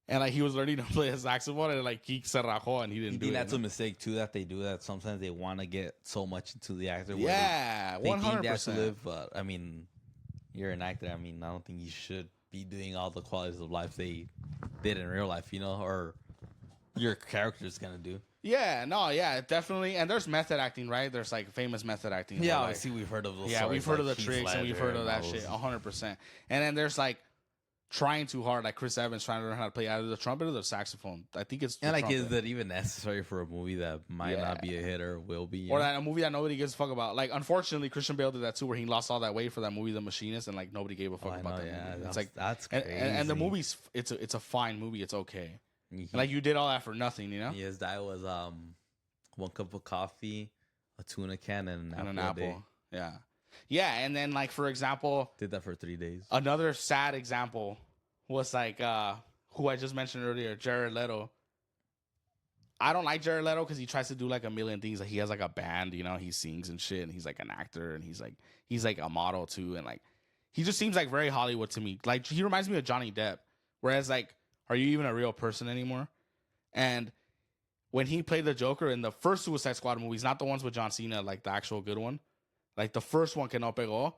and like he was learning to play a saxophone, and like he se rajó, and he didn't do it. That's a mistake too, that they do that. Sometimes they want to get so much into the actor. Yeah, 100%. But I mean, you're an actor. I mean, I don't think you should be doing all the qualities of life they did in real life, you know, or your character's gonna do. Yeah, no, yeah, definitely. And there's method acting, right? There's like famous method acting. Yeah, like, obviously we've heard of those. Yeah, stories, we've heard like of the tricks, and we've heard of that shit 100%. And then there's like trying too hard, like Chris Evans trying to learn how to play either the trumpet or the saxophone. I think it's and like trumpet. Is that even necessary for a movie that might not be a hit or will be? Or that a movie that nobody gives a fuck about. Like, unfortunately, Christian Bale did that too, where he lost all that weight for that movie, The Machinist, and like nobody gave a fuck about that movie. It's like that's crazy. And the movie's it's a fine movie. It's okay. Like you did all that for nothing, you know? Yes, that was 1 cup of coffee, a tuna can, and an apple. Yeah, yeah. And then like for example, did that for 3 days. Another sad example was like who I just mentioned earlier, Jared Leto. I don't like Jared Leto because he tries to do like a million things. Like he has like a band, you know, he sings and shit, and he's like an actor, and he's like a model too, and like he just seems like very Hollywood to me. Like he reminds me of Johnny Depp. Whereas like, are you even a real person anymore? And when he played the Joker in the first Suicide Squad movies, not the ones with John Cena, like the actual good one, like the first one, Que No Pegó,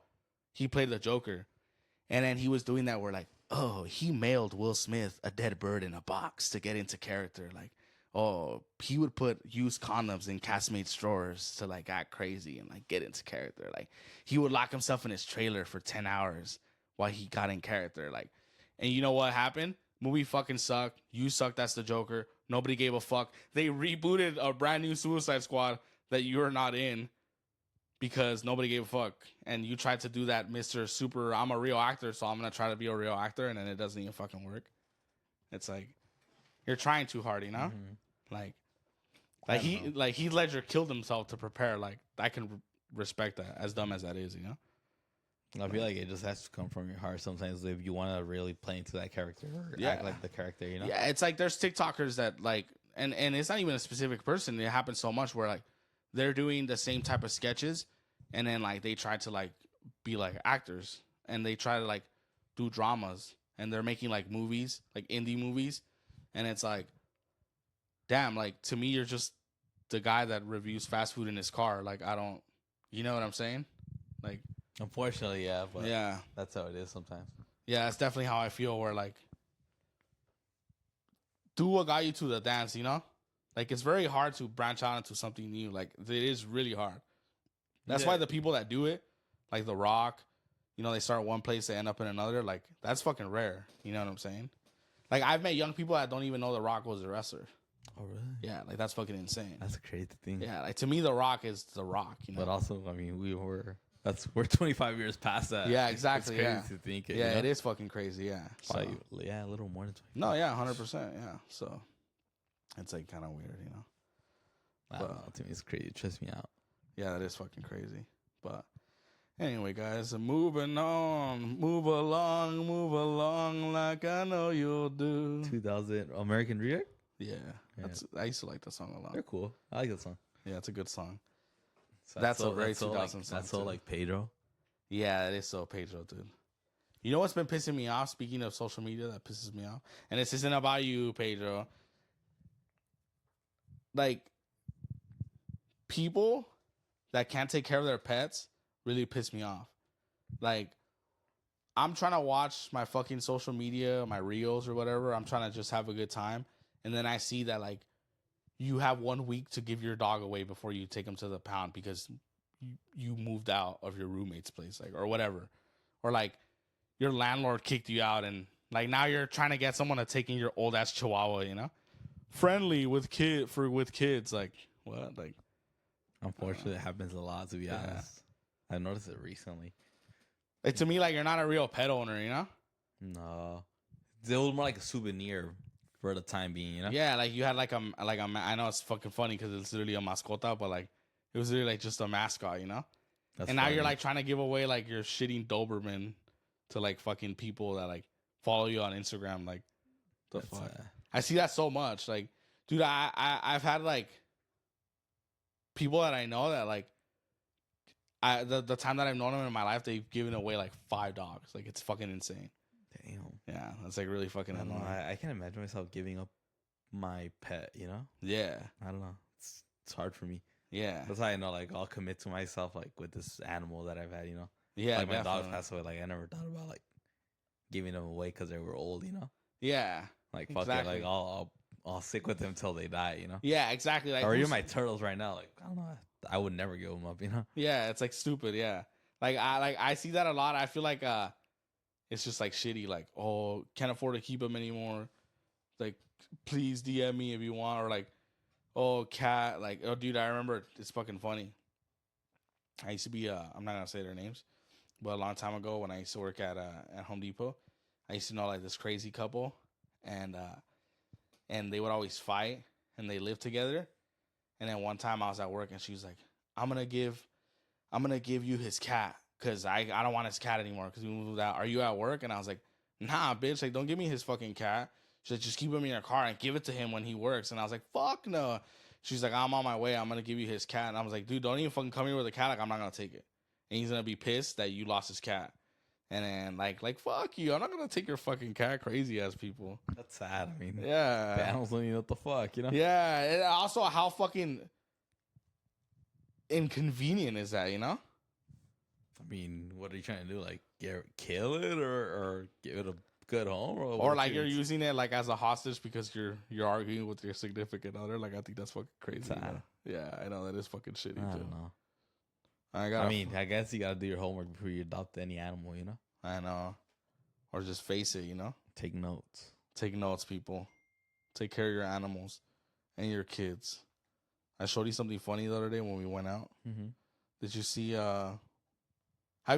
he played the Joker. And then he was doing that where like, oh, he mailed Will Smith a dead bird in a box to get into character. Like, oh, he would put used condoms in castmates' drawers to like act crazy and like get into character. Like he would lock himself in his trailer for 10 hours while he got in character. Like, And you know what happened? Movie fucking sucked. You sucked. That's the Joker. Nobody gave a fuck. They rebooted a brand new Suicide Squad that you're not in because nobody gave a fuck. And you tried to do that, Mr. Super, I'm a real actor, so I'm going to try to be a real actor, and then it doesn't even fucking work. It's like, you're trying too hard, you know? Like Heath Ledger killed himself to prepare. Like, I can respect that, as dumb as that is, you know? I feel like it just has to come from your heart sometimes if you want to really play into that character or act like the character, you know? Yeah, it's like there's TikTokers that like, and it's not even a specific person. It happens so much where like they're doing the same type of sketches and then like they try to like be like actors and they try to like do dramas and they're making like movies, like indie movies. And it's like, damn, like to me, you're just the guy that reviews fast food in his car. Like, I don't, you know what I'm saying? Like, unfortunately, yeah, but yeah, that's how it is sometimes. Yeah, that's definitely how I feel. Where like, do what got you to the dance, you know? Like it's very hard to branch out into something new. Like it is really hard. That's why the people that do it, like The Rock, you know, they start one place, they end up in another. Like that's fucking rare. You know what I'm saying? Like I've met young people that don't even know The Rock was a wrestler. Oh really? Yeah, like that's fucking insane. That's a crazy thing. Yeah, like to me, The Rock is The Rock. You know? But also, I mean, we're 25 years past that. Yeah, exactly. It's crazy to think it. Yeah, you know? it is fucking crazy. Yeah. So, yeah, a little more than 25. No, yeah, 100%. Yeah. So it's like kind of weird, you know. I don't know, to me, it's crazy. It trips me out. Yeah, that is fucking crazy. But anyway, guys, moving on, move along like I know you'll do. 2000 American Dream? Yeah. I used to like that song a lot. They're cool. I like that song. Yeah, it's a good song. So that's a very 2000 like, song. That's so like Pedro. Yeah, it is so Pedro, dude. You know what's been pissing me off? Speaking of social media, that pisses me off, and this isn't about you, Pedro. Like, people that can't take care of their pets really piss me off. Like, I'm trying to watch my fucking social media, my reels or whatever. I'm trying to just have a good time, and then I see that like you have 1 week to give your dog away before you take him to the pound because you moved out of your roommate's place, like, or whatever. Or like your landlord kicked you out and like now you're trying to get someone to take in your old ass chihuahua, you know? Friendly with kids. Like, what? Like, unfortunately, it happens a lot, to be honest. I noticed it recently. Like, to me, like, you're not a real pet owner, you know? No. It was more like a souvenir for the time being, you know? Yeah, like you had like I know it's fucking funny because it's literally a mascota, but like it was literally like just a mascot, you know? That's and now funny. you're like trying to give away like your shitting Doberman to like fucking people that like follow you on Instagram. Like, the fuck? I see that so much. Like, dude, I've had like people that I know that like the time that I've known them in my life, they've given away like 5 dogs. Like, it's fucking insane. Damn. Yeah, that's like really fucking annoying. I can't imagine myself giving up my pet, you know? Yeah. I don't know. It's hard for me. Yeah. That's how I know, like, I'll commit to myself, like, with this animal that I've had, you know? Yeah, like, my definitely. dog passed away. Like, I never thought about, like, giving them away because they were old, you know? Yeah. Like, fuck exactly. it. Like, I'll stick with them until they die, you know? Yeah, exactly. Like, or even my turtles right now. Like, I don't know. I would never give them up, you know? Yeah, it's, like, stupid, yeah. I see that a lot. I feel like it's just, like, shitty. Like, oh, can't afford to keep them anymore. Like, please DM me if you want. Or, like, oh, cat. Like, oh, dude, I remember. It's fucking funny. I used to be, I'm not going to say their names. But a long time ago when I used to work at Home Depot, I used to know, like, this crazy couple. And they would always fight. And they lived together. And then one time I was at work and she was like, I'm going to give you his cat. Because I don't want his cat anymore because we moved out. Are you at work? And I was like, nah, bitch. Like, don't give me his fucking cat. She's like, just keep him in your car and give it to him when he works. And I was like, fuck no. She's like, I'm on my way. I'm going to give you his cat. And I was like, dude, don't even fucking come here with a cat. Like, I'm not going to take it. And he's going to be pissed that you lost his cat. And then, like, fuck you. I'm not going to take your fucking cat, crazy ass people. That's sad. I mean, yeah. The animals don't even know what the fuck, you know? Yeah. And also, how fucking inconvenient is that, you know? I mean, what are you trying to do? Like, kill it or give it a good home? Or like you're using it like as a hostage because you're arguing with your significant other. Like, I think that's fucking crazy. You know? Yeah, I know that is fucking shitty. I too. don't know. I mean, I guess you gotta do your homework before you adopt any animal, you know? I know. or just face it. You know, Take notes. take notes, people. Take care of your animals and your kids. I showed you something funny the other day when we went out. Mm-hmm. Did you see? Have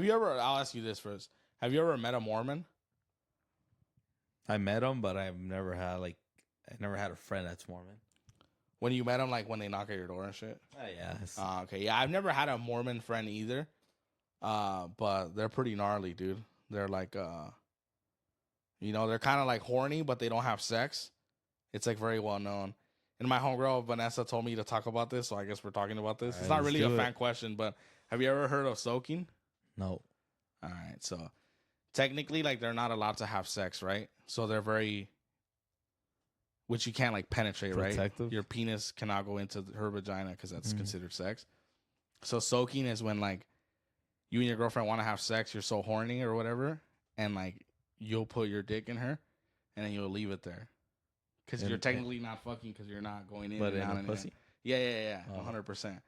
you ever? I'll ask you this first. Have you ever met a Mormon? I met him, but I never had a friend that's Mormon. When you met them, like when they knock at your door and shit? Oh, yeah. Okay. Yeah, I've never had a Mormon friend either. But they're pretty gnarly, dude. They're like, they're kind of like horny, but they don't have sex. It's like very well known. And my homegirl, Vanessa, told me to talk about this, so I guess we're talking about this. All It's right, not really a let's do fan it. question, but have you ever heard of soaking? No. All right. So technically, like, they're not allowed to have sex, right? So they're very, which you can't like penetrate, Protective? right? Your penis cannot go into her vagina because that's considered sex. So soaking is when like you and your girlfriend want to have sex, you're so horny or whatever, and like you'll put your dick in her, and then you'll leave it there because you're technically not fucking because you're not going in. But and in out a and pussy? Yeah, Oh. 100%.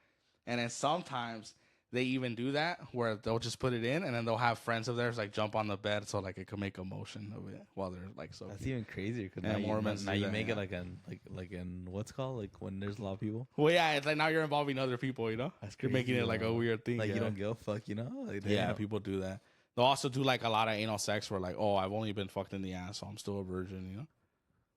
And then sometimes they even do that where they'll just put it in, and then they'll have friends of theirs like jump on the bed so like it can make a motion of it while they're like soaking. That's even crazier because Yeah, now Mormons you, now do you that, make yeah. it like in what's it called, like when there's a lot of people. Well, yeah, it's like now you're involving other people, you know? That's You're making it like a weird thing. Like yeah. you don't give a fuck, you know? Like, Yeah, damn. people do that. They'll also do like a lot of anal sex where like, oh, I've only been fucked in the ass, so I'm still a virgin, you know?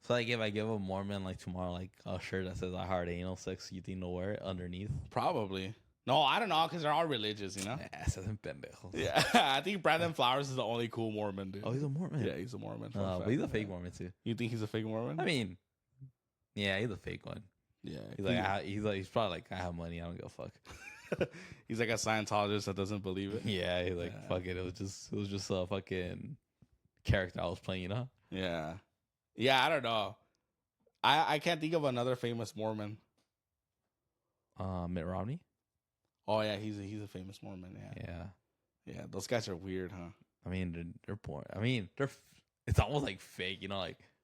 So like if I give a Mormon like tomorrow like a shirt that says I heart anal sex, you think they'll wear it underneath? Probably. No, I don't know, because they're all religious, you know? Yeah, se hacen pendejos. Yeah, I think Brandon Flowers is the only cool Mormon, dude. Oh, he's a Mormon. Yeah, he's a Mormon. fun But fact. he's a fake Mormon too. You think he's a fake Mormon? I mean, yeah, he's a fake one. Yeah. He's probably like I have money, I don't give a fuck. He's like a Scientologist that doesn't believe it. Yeah, he's like fuck it. It was just a fucking character I was playing, you know? Yeah. Yeah, I don't know. I can't think of another famous Mormon. Mitt Romney. Oh yeah, he's a famous Mormon. Yeah. Yeah. Yeah, those guys are weird, huh? I mean, they're poor. I mean, it's almost like fake, you know,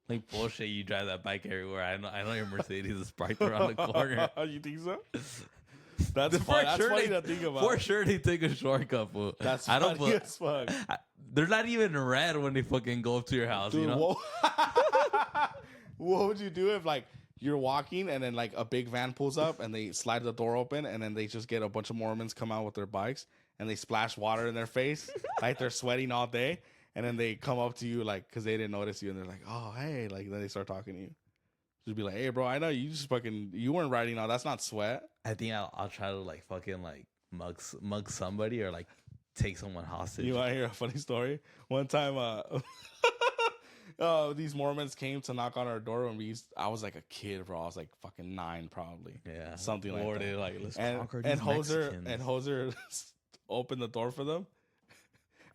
like bullshit. You drive that bike everywhere. I know your Mercedes is parked around the corner. You think so? That's fun. That's funny to think about. For sure, they take a shortcut, fool. That's I don't. funny as fuck. They're not even red when they fucking go up to your house. Dude, you know. What would you do if like you're walking and then like a big van pulls up and they slide the door open and then they just get a bunch of Mormons come out with their bikes and they splash water in their face like they're sweating all day and then they come up to you like because they didn't notice you and they're like, oh hey, like then they start talking to you. Just be like, hey bro, I know you just fucking you weren't riding out. That's not sweat. I think I'll try to like fucking like mug somebody or like take someone hostage. You want to hear a funny story? One time, these Mormons came to knock on our door when I was like a kid, bro. I was like fucking 9 probably. Yeah, Something like or that. they like let's And conquer these Mexicans. Hoser opened the door for them,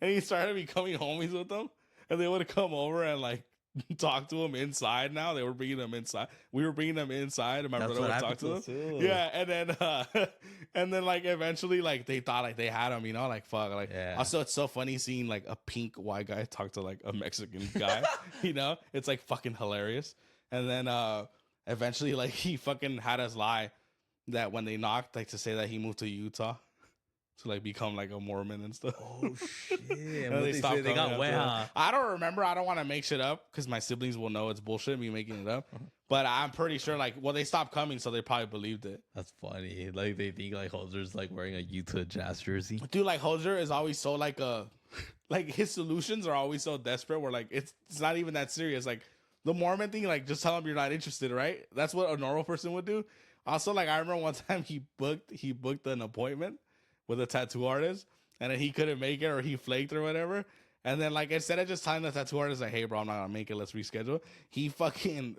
and he started becoming homies with them, and they would come over and like talk to him inside. Now they were bringing them inside. We were bringing them inside, and my That's brother what would talk happened to to them. us, too. Yeah, and then like eventually like they thought like they had him, you know, like fuck, like Yeah. also it's so funny seeing like a pink white guy talk to like a Mexican guy, you know, it's like fucking hilarious. And then eventually like he fucking had us lie that when they knocked, like to say that he moved to Utah to like become like a Mormon and stuff. Oh shit! And What they they stopped say they coming got after wet, that. huh? I don't remember. I don't want to make shit up because my siblings will know it's bullshit, me making it up. But I'm pretty sure, like, well, they stopped coming, so they probably believed it. That's funny. Like they think like Holzer's like wearing a Utah Jazz jersey. Dude, like, Hoser is always so, like, like, his solutions are always so desperate where, like, it's not even that serious. Like, the Mormon thing, like, just tell him you're not interested, right? That's what a normal person would do. Also, like, I remember one time he booked an appointment with a tattoo artist, and then he couldn't make it or he flaked or whatever. And then, like, instead of just telling the tattoo artist, like, hey, bro, I'm not going to make it, let's reschedule, he fucking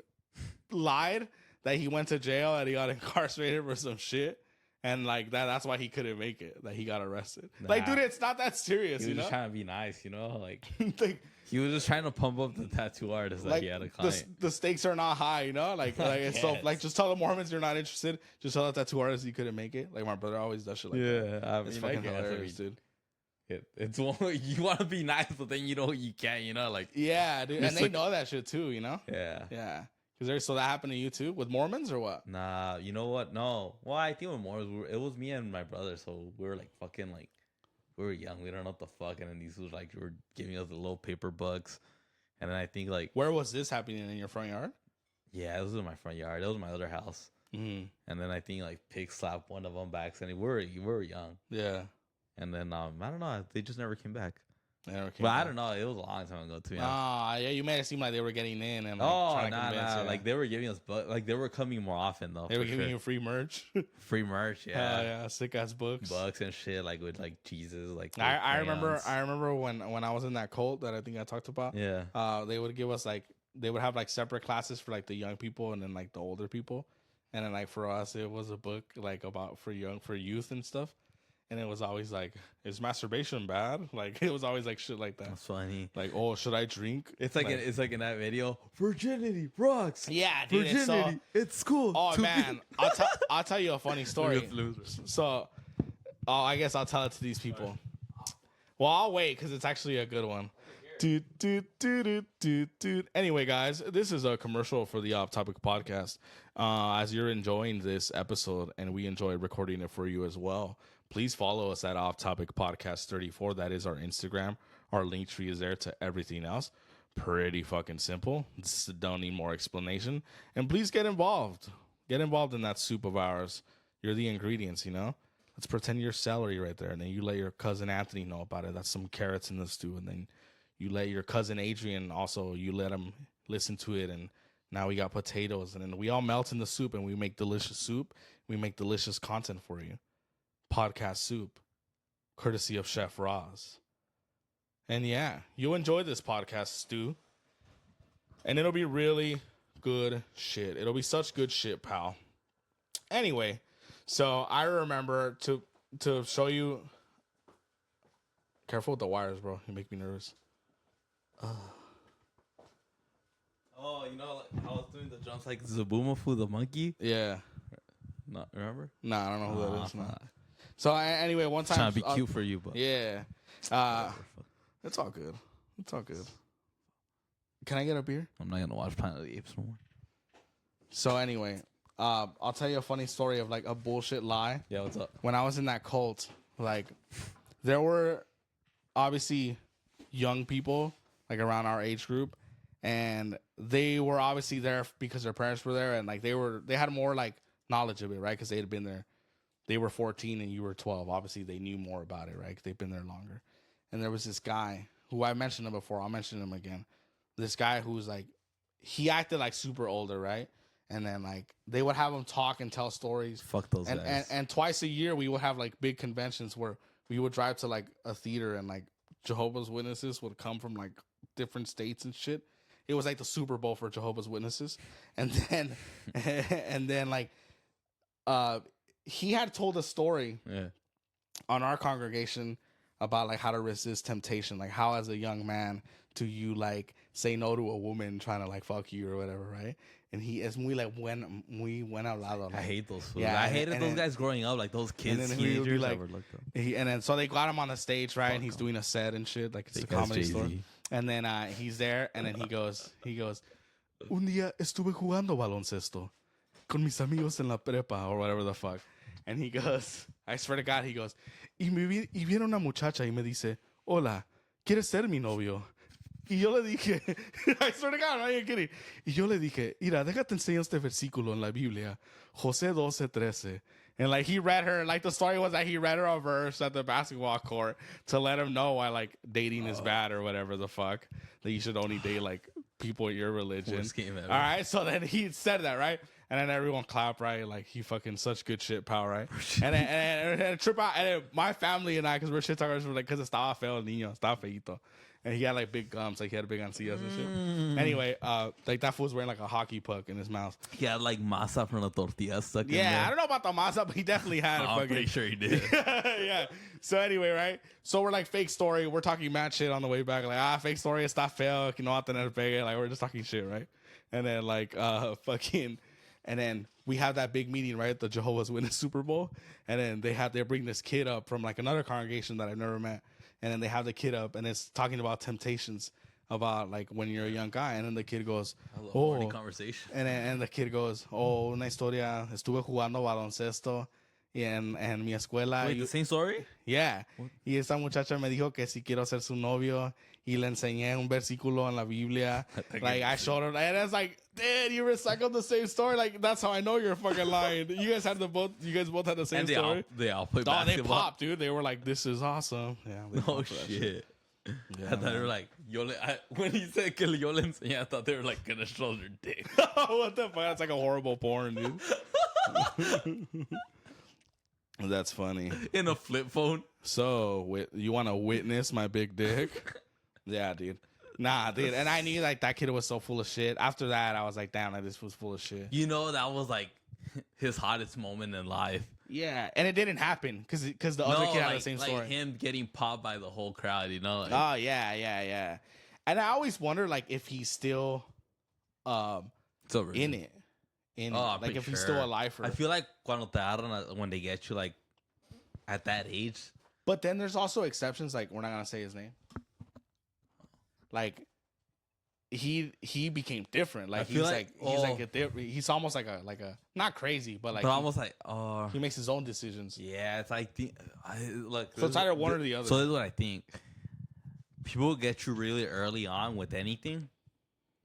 lied that he went to jail and he got incarcerated for some shit. And, like, that's why he couldn't make it, that he got arrested. Like, Nah. dude, it's not that serious, He was you know? just trying to be nice, you know. Like Like, he was just trying to pump up the tattoo artist that like he had a client. the stakes are not high, you know? Like it's so, Yes. like, just tell the Mormons you're not interested. Just tell the tattoo artist you couldn't make it. Like, my brother always does shit like that. I It's mean, I fucking guess, hilarious, dude. It's one you want to be nice, but then you know you can't. You know, like Yeah, dude. Just And they like- know that shit too, you know? yeah. Yeah. So that happened to you too? With Mormons or what? Nah, you know what? No. Well, I think with more, it was me and my brother, so we were like fucking like we were young. We don't know what the fuck. And then these was like were giving us the little paper bugs. And then I think like Where was this happening, in your front yard? yeah, it was in my front yard. It was my other house. Mm. And then I think like Pig slapped one of them back. And we were young. Yeah. And then I don't know. They just never came back. But I don't know. It was a long time ago, to be honest. Yeah, you made it seem like they were getting in and Trying to convince you. Like they were giving us, like they were coming more often though. They were giving you free merch. Free merch, yeah, yeah, sick ass books and shit, like with like Jesus, like I remember when I was in that cult that I think I talked about. Yeah, they would give us like they would have like separate classes for like the young people and then like the older people, and then like for us it was a book like about for youth and stuff. And it was always like, is masturbation bad? Like, it was always like shit like that. That's funny. Like, oh, should I drink? It's like it's like in that video, virginity rocks. Yeah, dude. Virginity, it's cool. Oh man, I'll tell you a funny story. So, I guess I'll tell it to these people. Well, I'll wait because it's actually a good one. Anyway, guys, this is a commercial for the Off Topic podcast. As you're enjoying this episode, and we enjoy recording it for you as well, please follow us at Off Topic Podcast 34. That is our Instagram. Our link tree is there to everything else. Pretty fucking simple. Don't need more explanation. And please get involved. Get involved in that soup of ours. You're the ingredients, you know? Let's pretend you're celery right there. And then you let your cousin Anthony know about it. That's some carrots in the stew. And then you let your cousin Adrian also, you let him listen to it. And now we got potatoes. And then we all melt in the soup and we make delicious soup. We make delicious content for you. Podcast soup, courtesy of Chef Roz. And yeah, you'll enjoy this podcast, Stu. And it'll be really good shit. It'll be such good shit, pal. Anyway, so I remember to show you. Careful with the wires, bro. You make me nervous. Oh, you know, like, I was doing the jumps like Zabumafu, the monkey. Yeah. Not remember? Nah, I don't know who that is. Nah. So anyway, one time Trying to be cute for you, but yeah, it's all good. It's all good. Can I get a beer? I'm not gonna watch Planet of the Apes no more. So anyway, I'll tell you a funny story of like a bullshit lie. Yeah, what's up? When I was in that cult, like there were obviously young people like around our age group, and they were obviously there because their parents were there, and like they had more like knowledge of it, right? Because they had been there. They were 14 and you were 12. Obviously, they knew more about it, right? They've been there longer. And there was this guy who I mentioned him before. I'll mention him again. This guy who's like, he acted like super older, right? And then like they would have him talk and tell stories. Fuck those guys. And twice a year we would have like big conventions where we would drive to like a theater and like Jehovah's Witnesses would come from like different states and shit. It was like the Super Bowl for Jehovah's Witnesses. And then like he had told a story on our congregation about like how to resist temptation, like how as a young man do you like say no to a woman trying to like fuck you or whatever, right? And we went out loud. Like, I hate those fools. Yeah, I hated those guys growing up, like those kids, teenagers like, and then so they got him on the stage, right? Fuck and he's doing a set and shit, like it's a Big ass comedy store. Jay-Z. And then he's there, and then he goes, un día estuve jugando baloncesto con mis amigos en la prepa or whatever the fuck. And he goes, I swear to God, he goes, y viene una muchacha y me dice, hola, ¿quieres ser mi novio? Y yo le dije, I swear to God, I'm not even kidding. Y yo le dije, mira, déjate enseñar este versículo en la Biblia, José 12:13. And like he read her, like the story was that he read her a verse at the basketball court to let him know why like dating is bad or whatever the fuck. That you should only date like people in your religion. Worst game ever. All right, so then he said that, right? And then everyone clapped, right? Like he fucking such good shit, pal, right? and trip out, and then my family and I, because we're shit talkers, were like, because estaba feo el niño, estaba feito. And he had like big gums, like he had big encías and shit. Anyway, like that fool was wearing like a hockey puck in his mouth. He had like masa from the tortillas stuck in Yeah, there. I don't know about the masa, but he definitely had a I'm fucking... pretty sure he did. Yeah. So anyway, right? So we're like fake story. We're talking mad shit on the way back. Like, fake story, está feo, que no va a tener pegue. Like, we're just talking shit, right? And then like, and then we have that big meeting, right? The Jehovah's Witness Super Bowl. And then they bring this kid up from like another congregation that I've never met. And then they have the kid up and it's talking about temptations about like when you're a young guy. And then the kid goes, horny conversation. And the kid goes, una historia, estuve jugando baloncesto en mi escuela. Wait, the same story? Yeah. What? Y esa muchacha me dijo que si quiero ser su novio y le enseñé un versículo en la Biblia. Like, I showed her, and I was like, dude, you recycled the same story. Like, that's how I know you're fucking lying. You guys both had the same And story. they all play Oh, they basketball. popped, dude. They were like, this is awesome. Yeah. They Oh, popped for that shit. Yeah, I thought they man. were like, when he said que yo le enseñé, I thought they were like gonna show their dick. What the fuck? That's like a horrible porn, dude. That's funny. In a flip phone. So, you want to witness my big dick? Yeah, dude. Nah, dude. And I knew like that kid was so full of shit. After that, I was like, damn, like, this was full of shit. You know, that was like his hottest moment in life. Yeah, and it didn't happen because the other kid had the same like story. him getting popped by the whole crowd, you know? Like, Oh yeah. And I always wonder like if he's still it's over. in it. I'm Like pretty if he's sure. still alive for I feel like cuando te agarran, when they get you like at that age. But then there's also exceptions, like we're not gonna say his name. Like he became different. Like he's he's almost like a not crazy, but like almost like he makes his own decisions. yeah, it's like look. So it's either one or the other. So this is what I think. People get you really early on with anything,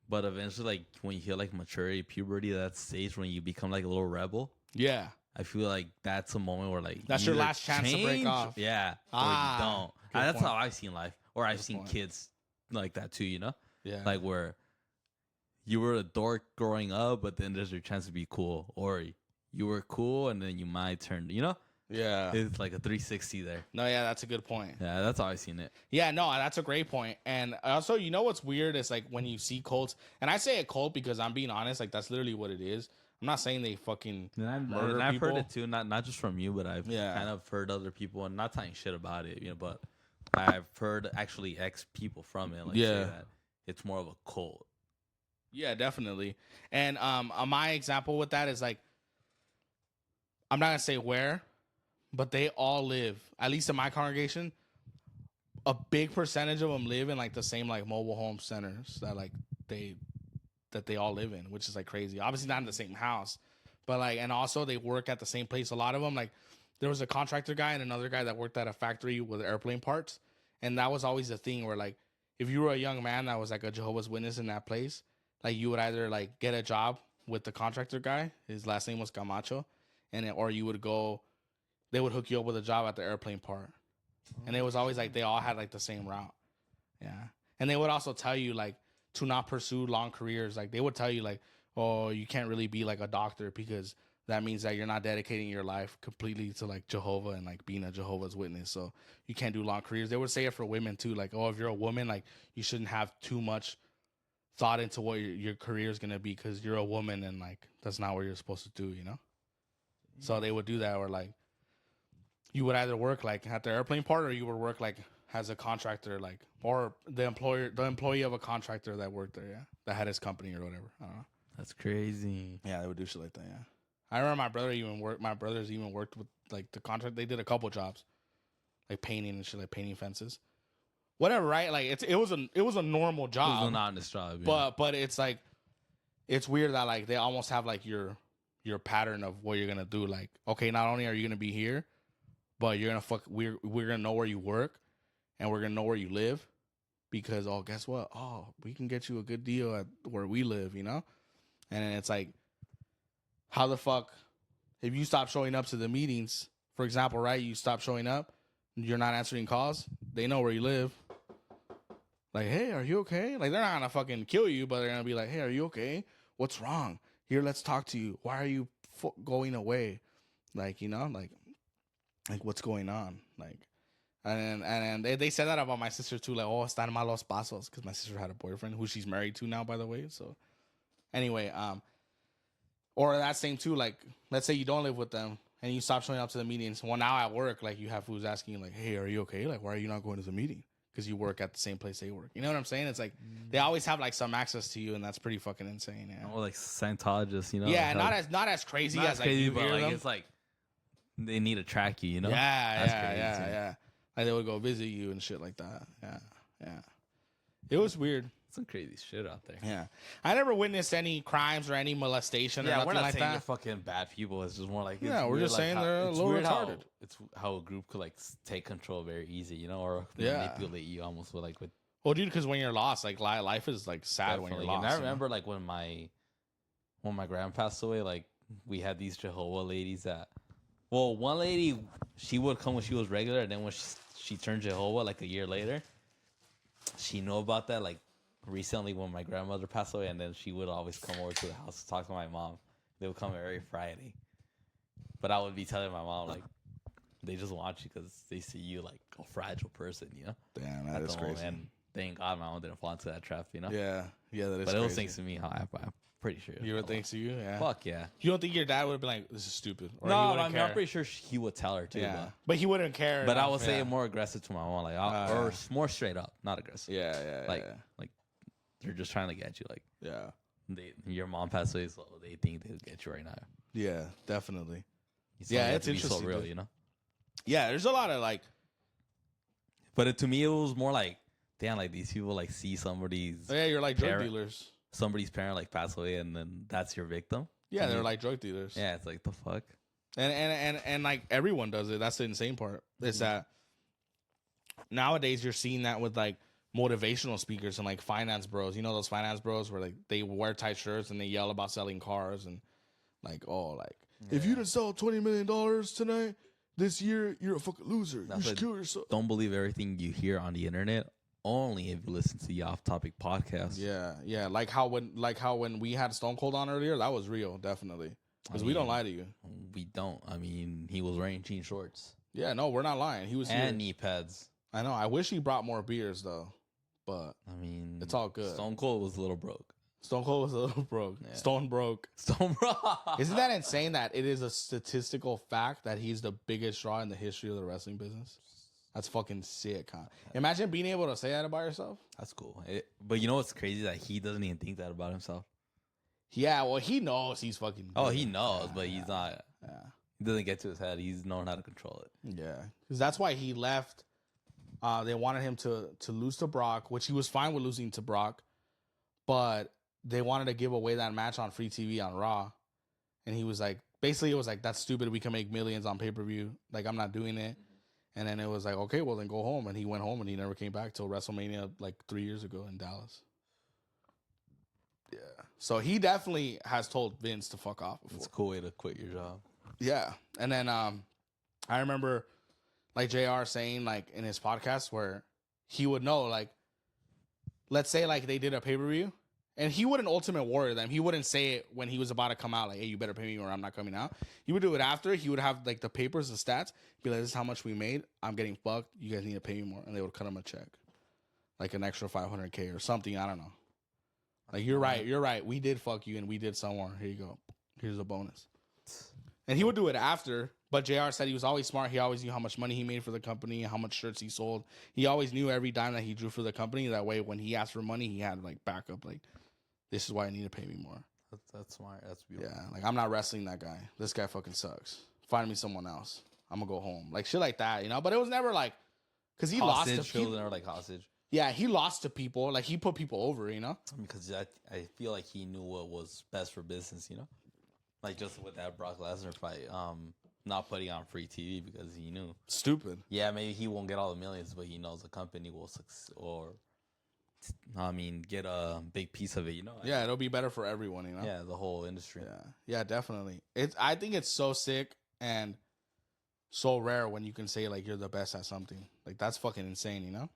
but eventually, like when you hit like maturity, puberty, that stage when you become like a little rebel. Yeah. I feel like that's a moment where like That's you your either last chance to break off. Yeah. Or Ah, you don't. good That's point. how I've seen life. Or I've Good seen point. kids like that too, you know? Yeah. Like where you were a dork growing up, but then there's your chance to be cool. Or you were cool and then you might turn, you know? Yeah. It's like a 360 there. No, yeah, that's a good point. Yeah, that's how I've seen it. Yeah, no, that's a great point. And also, you know what's weird is like when you see cults, and I say a cult because I'm being honest, like that's literally what it is. I'm not saying they fucking murder I've people. heard it too, not just from you, but I've kind of heard other people, and not talking shit about it, you know, but I've heard actually ex people from it, like say that it's more of a cult. Yeah, definitely. And my example with that is like, I'm not gonna say where, but they all live, at least in my congregation, a big percentage of them live in like the same like mobile home centers that they all live in, which is like crazy. Obviously not in the same house, but like, and also they work at the same place. A lot of them, like there was a contractor guy and another guy that worked at a factory with airplane parts. And that was always the thing where like, if you were a young man that was like a Jehovah's Witness in that place, like you would either like get a job with the contractor guy. His last name was Camacho. Or you would go, they would hook you up with a job at the airplane part. And it was always like, they all had like the same route. Yeah. And they would also tell you like, to not pursue long careers. Like they would tell you like, oh, you can't really be like a doctor because that means that you're not dedicating your life completely to like Jehovah and like being a Jehovah's Witness. So you can't do long careers. They would say it for women too. Like, oh, if you're a woman, like you shouldn't have too much thought into what your career is going to be because you're a woman and like, that's not what you're supposed to do, you know? So they would do that, or like you would either work like at the airplane part or you would work like as a contractor, like, or the employee of a contractor that worked there, yeah, that had his company or whatever. I don't know. That's crazy. Yeah, they would do shit like that. Yeah, I remember my brothers even worked with like the contract. They did a couple jobs, like painting and shit, like painting fences, whatever. Right? Like it was a normal job. It was an honest job, yeah. But it's like it's weird that like they almost have like your pattern of what you're gonna do. Like, okay, not only are you gonna be here, but you're gonna we're gonna know where you work. And we're going to know where you live because, oh, guess what? Oh, we can get you a good deal at where we live, you know? And then it's like, how the fuck, if you stop showing up to the meetings, for example, right? You stop showing up, you're not answering calls. They know where you live. Like, hey, are you okay? Like, they're not going to fucking kill you, but they're going to be like, hey, are you okay? What's wrong? Here, let's talk to you. Why are you going away? Like, you know, like what's going on? Like, And they said that about my sister too, like, oh, están malos pasos, because my sister had a boyfriend who she's married to now, by the way. So anyway, or that same too, like, let's say you don't live with them and you stop showing up to the meetings. Well, now at work, like, you have who's asking you, like, hey, are you okay? Like, why are you not going to the meeting? Because you work at the same place they work. You know what I'm saying? It's like they always have like some access to you, and that's pretty fucking insane. Yeah. Oh, like Scientologists, you know? Yeah, like, not as crazy not as like crazy, you but hear like them. it's like they need to track you, you know? Yeah. Like they would go visit you and shit like that. Yeah. It was weird. Some crazy shit out there. Yeah, I never witnessed any crimes or any molestation or Yeah, nothing we're not like saying that. they're fucking bad people. It's just more like Yeah, we're weird, just like, saying how, they're a it's little weird retarded. It's how a group could like take control very easy, you know, or Yeah. manipulate you almost with like with. Well, dude, because when you're lost, like life is like sad when you're Definitely. lost. And I you know? remember like when my grand passed away, like we had these Jehovah ladies that. Well, one lady, she would come when she was regular, and then when she turned Jehovah, like a year later, she knew about that, like, recently when my grandmother passed away, and then she would always come over to the house to talk to my mom. They would come every Friday. But I would be telling my mom, like, they just want you because they see you, like, a fragile person, you know? Damn, that is crazy. And thank God my mom didn't fall into that trap, you know? Yeah, that is But it crazy. was thanks to me, I'm pretty sure. You would think to you? Yeah. Fuck yeah. You don't think your dad would have been like, this is stupid? Or No, he I wouldn't mean, care? I'm pretty sure he would tell her too. Yeah. But he wouldn't care. But I enough, would say it more aggressive to my mom, like, or more straight up, not aggressive. Yeah. Like they're just trying to get you. Like, Yeah. Your mom passed away, so they think they'll get you right now. Yeah, definitely. So you have it's to be interesting. so real, dude. you know. Yeah, there's a lot of like. But to me, it was more like, damn, like these people like see somebody's Yeah, you're like drug parent- dealers. somebody's parent like pass away, and then that's your victim. Yeah, they're like drug dealers. Yeah, it's like the fuck. And like everyone does it. That's the insane part. Is that nowadays you're seeing that with like motivational speakers and like finance bros. You know those finance bros where like they wear tight shirts and they yell about selling cars and like, oh, like if you didn't sell $20 million tonight this year, you're a fucking loser. That's you should kill yourself. Don't believe everything you hear on the internet. Only if you listen to the Off Topic podcast. Yeah. Like how when we had Stone Cold on earlier, that was real, definitely. Because we don't lie to you. We don't. I mean, he was wearing jean shorts. Yeah, no, we're not lying. He was here. And knee pads. I know. I wish he brought more beers though, but I mean, it's all good. Stone Cold was a little broke. Stone Cold was a little broke. Yeah. Stone broke. Stone broke. Isn't that insane that it is a statistical fact that he's the biggest draw in the history of the wrestling business? That's fucking sick, huh? Imagine being able to say that about yourself. That's cool. But you know what's crazy? That he doesn't even think that about himself. Yeah, well, he knows he's fucking. Oh, good. he knows, but he's not. Yeah. He doesn't get to his head. He's known how to control it. Yeah, because that's why he left. They wanted him to lose to Brock, which he was fine with losing to Brock, but they wanted to give away that match on free TV on Raw, and he was like, basically, it was like, that's stupid. We can make millions on pay-per-view. Like, I'm not doing it. And then it was like, okay, well, then go home. And he went home, and he never came back till WrestleMania like 3 years ago in Dallas. Yeah. So he definitely has told Vince to fuck off before. It's a cool way to quit your job. Yeah. And then I remember like JR saying like in his podcast where he would know, like, let's say like they did a pay-per-view and he wouldn't Ultimate Warrior them. He wouldn't say it when he was about to come out, like, hey, you better pay me or I'm not coming out. He would do it after. He would have like the papers, the stats, be like, this is how much we made. I'm getting fucked. You guys need to pay me more. And they would cut him a check. Like an extra $500K or something. I don't know. Like, you're right. We did fuck you and we did some more. Here you go. Here's a bonus. And he would do it after, but JR said he was always smart. He always knew how much money he made for the company, how much shirts he sold. He always knew every dime that he drew for the company. That way, when he asked for money, he had like backup. Like, this is why I need to pay me more. That's smart. That's beautiful. Yeah, like, I'm not wrestling that guy. This guy fucking sucks. Find me someone else. I'm gonna go home. Like, shit like that, you know? But it was never like, because he lost to people. Never like hostage. Yeah, he lost to people. Like, he put people over, you know? Because I feel like he knew what was best for business, you know? Like, just with that Brock Lesnar fight, not putting on free TV because he knew. Stupid. Yeah, maybe he won't get all the millions, but he knows the company will succeed or, get a big piece of it, you know? Yeah, it'll be better for everyone, you know? Yeah, the whole industry. Yeah, definitely. I think it's so sick and so rare when you can say, like, you're the best at something. Like, that's fucking insane, you know?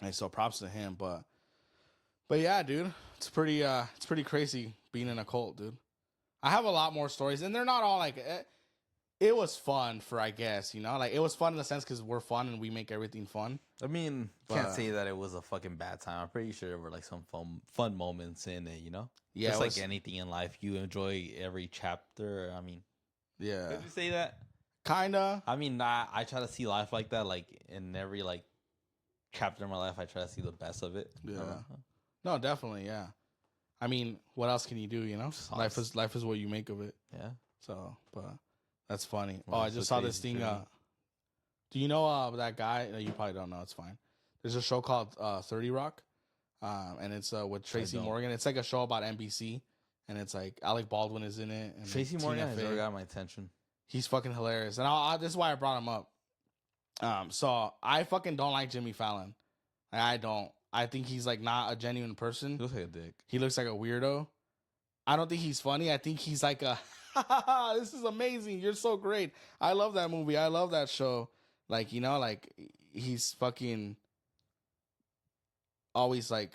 And so props to him, but yeah, dude, it's pretty crazy being in a cult, dude. I have a lot more stories, and they're not all like. It was fun for, I guess, you know, like, it was fun in the sense because we're fun and we make everything fun. I mean, can't say that it was a fucking bad time. I'm pretty sure there were like some fun moments in it, you know. Yeah, just like anything in life, you enjoy every chapter. I mean, yeah, could you say that? Kinda. I mean, I try to see life like that, like in every like chapter of my life. I try to see the best of it. Yeah. No, definitely. Yeah. I mean, what else can you do? You know, life is what you make of it. Yeah. So, but that's funny. Well, I just saw this thing. Do you know that guy? No, you probably don't know. It's fine. There's a show called 30 Rock. and it's with Tracy don't. Morgan. It's like a show about NBC, and it's like Alec Baldwin is in it. And Tracy Tina Morgan has Fey. never got my attention. He's fucking hilarious, and this is why I brought him up. So I fucking don't like Jimmy Fallon. I don't. I think he's like not a genuine person. He looks like a dick. He looks like a weirdo. I don't think he's funny. I think he's like a, this is amazing. You're so great. I love that movie. I love that show. Like, you know, like he's fucking always like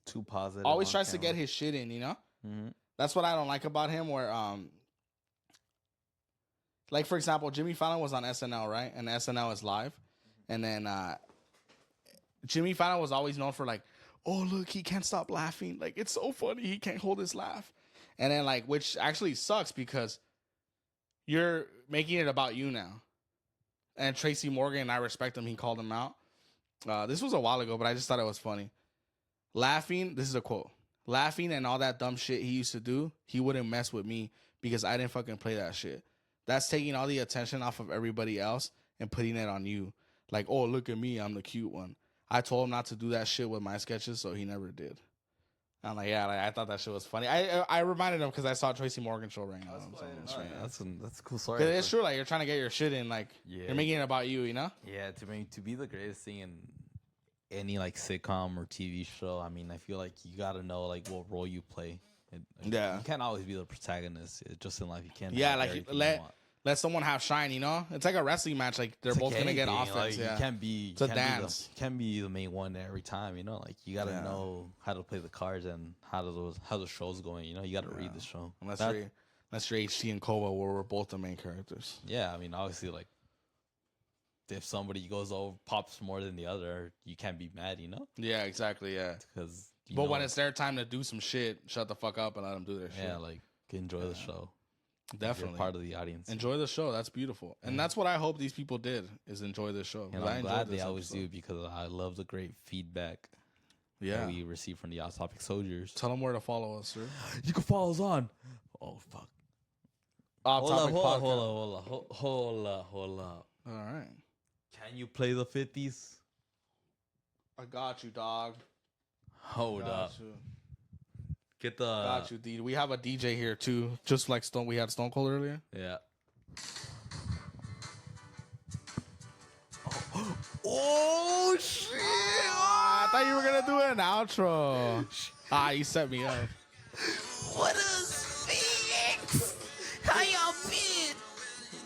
Too positive. always tries to get his shit in, you know? Mm-hmm. That's what I don't like about him. Where like for example, Jimmy Fallon was on SNL, right? And SNL is live. And then Jimmy Fallon was always known for like, oh look, he can't stop laughing. Like it's so funny, he can't hold his laugh. And then like, which actually sucks because you're making it about you now. And Tracy Morgan, I respect him. He called him out. This was a while ago, but I just thought it was funny. Laughing, this is a quote. Laughing and all that dumb shit he used to do, he wouldn't mess with me because I didn't fucking play that shit. That's taking all the attention off of everybody else and putting it on you. Like, oh, look at me, I'm the cute one. I told him not to do that shit with my sketches, so he never did. I'm like, yeah, like, I thought that shit was funny. I reminded him because I saw Tracy Morgan show right now. That's a cool story. It's true. Like you're trying to get your shit in. Like you're making it about you. You know? Yeah. To be the greatest thing in any like sitcom or TV show, I mean, I feel like you gotta know like what role you play. You can't always be the protagonist. It's just in life you can't. Yeah, like let someone have shine, you know? It's like a wrestling match. Like they're both gonna get offense. Like, yeah. You can't be. It's a dance. You can't be the main one every time. You know, like you gotta know how to play the cards and how the show's going. You know, you gotta read the show. Unless you're HT and Kova, where we're both the main characters. Yeah, I mean, obviously, like if somebody goes over pops more than the other, you can't be mad. You know? Yeah, exactly. Yeah, because. But when it's their time to do some shit, shut the fuck up and let them do their shit. Yeah, like enjoy the show. Definitely You're part of the audience. Enjoy the show. That's beautiful, and that's what I hope these people did is enjoy this show. And I'm glad they always do because I love the great feedback. That we receive from the Odd Topic soldiers. Tell them where to follow us, sir. You can follow us on. Oh fuck. Hold up. All right. Can you play the 50s? I got you, dog. Hold up. You. Get the. Got you, D. We have a DJ here too, just like we had Stone Cold earlier. Yeah. Oh shit! I thought you were gonna do an outro. You set me up. What up, Phoenix? How y'all been?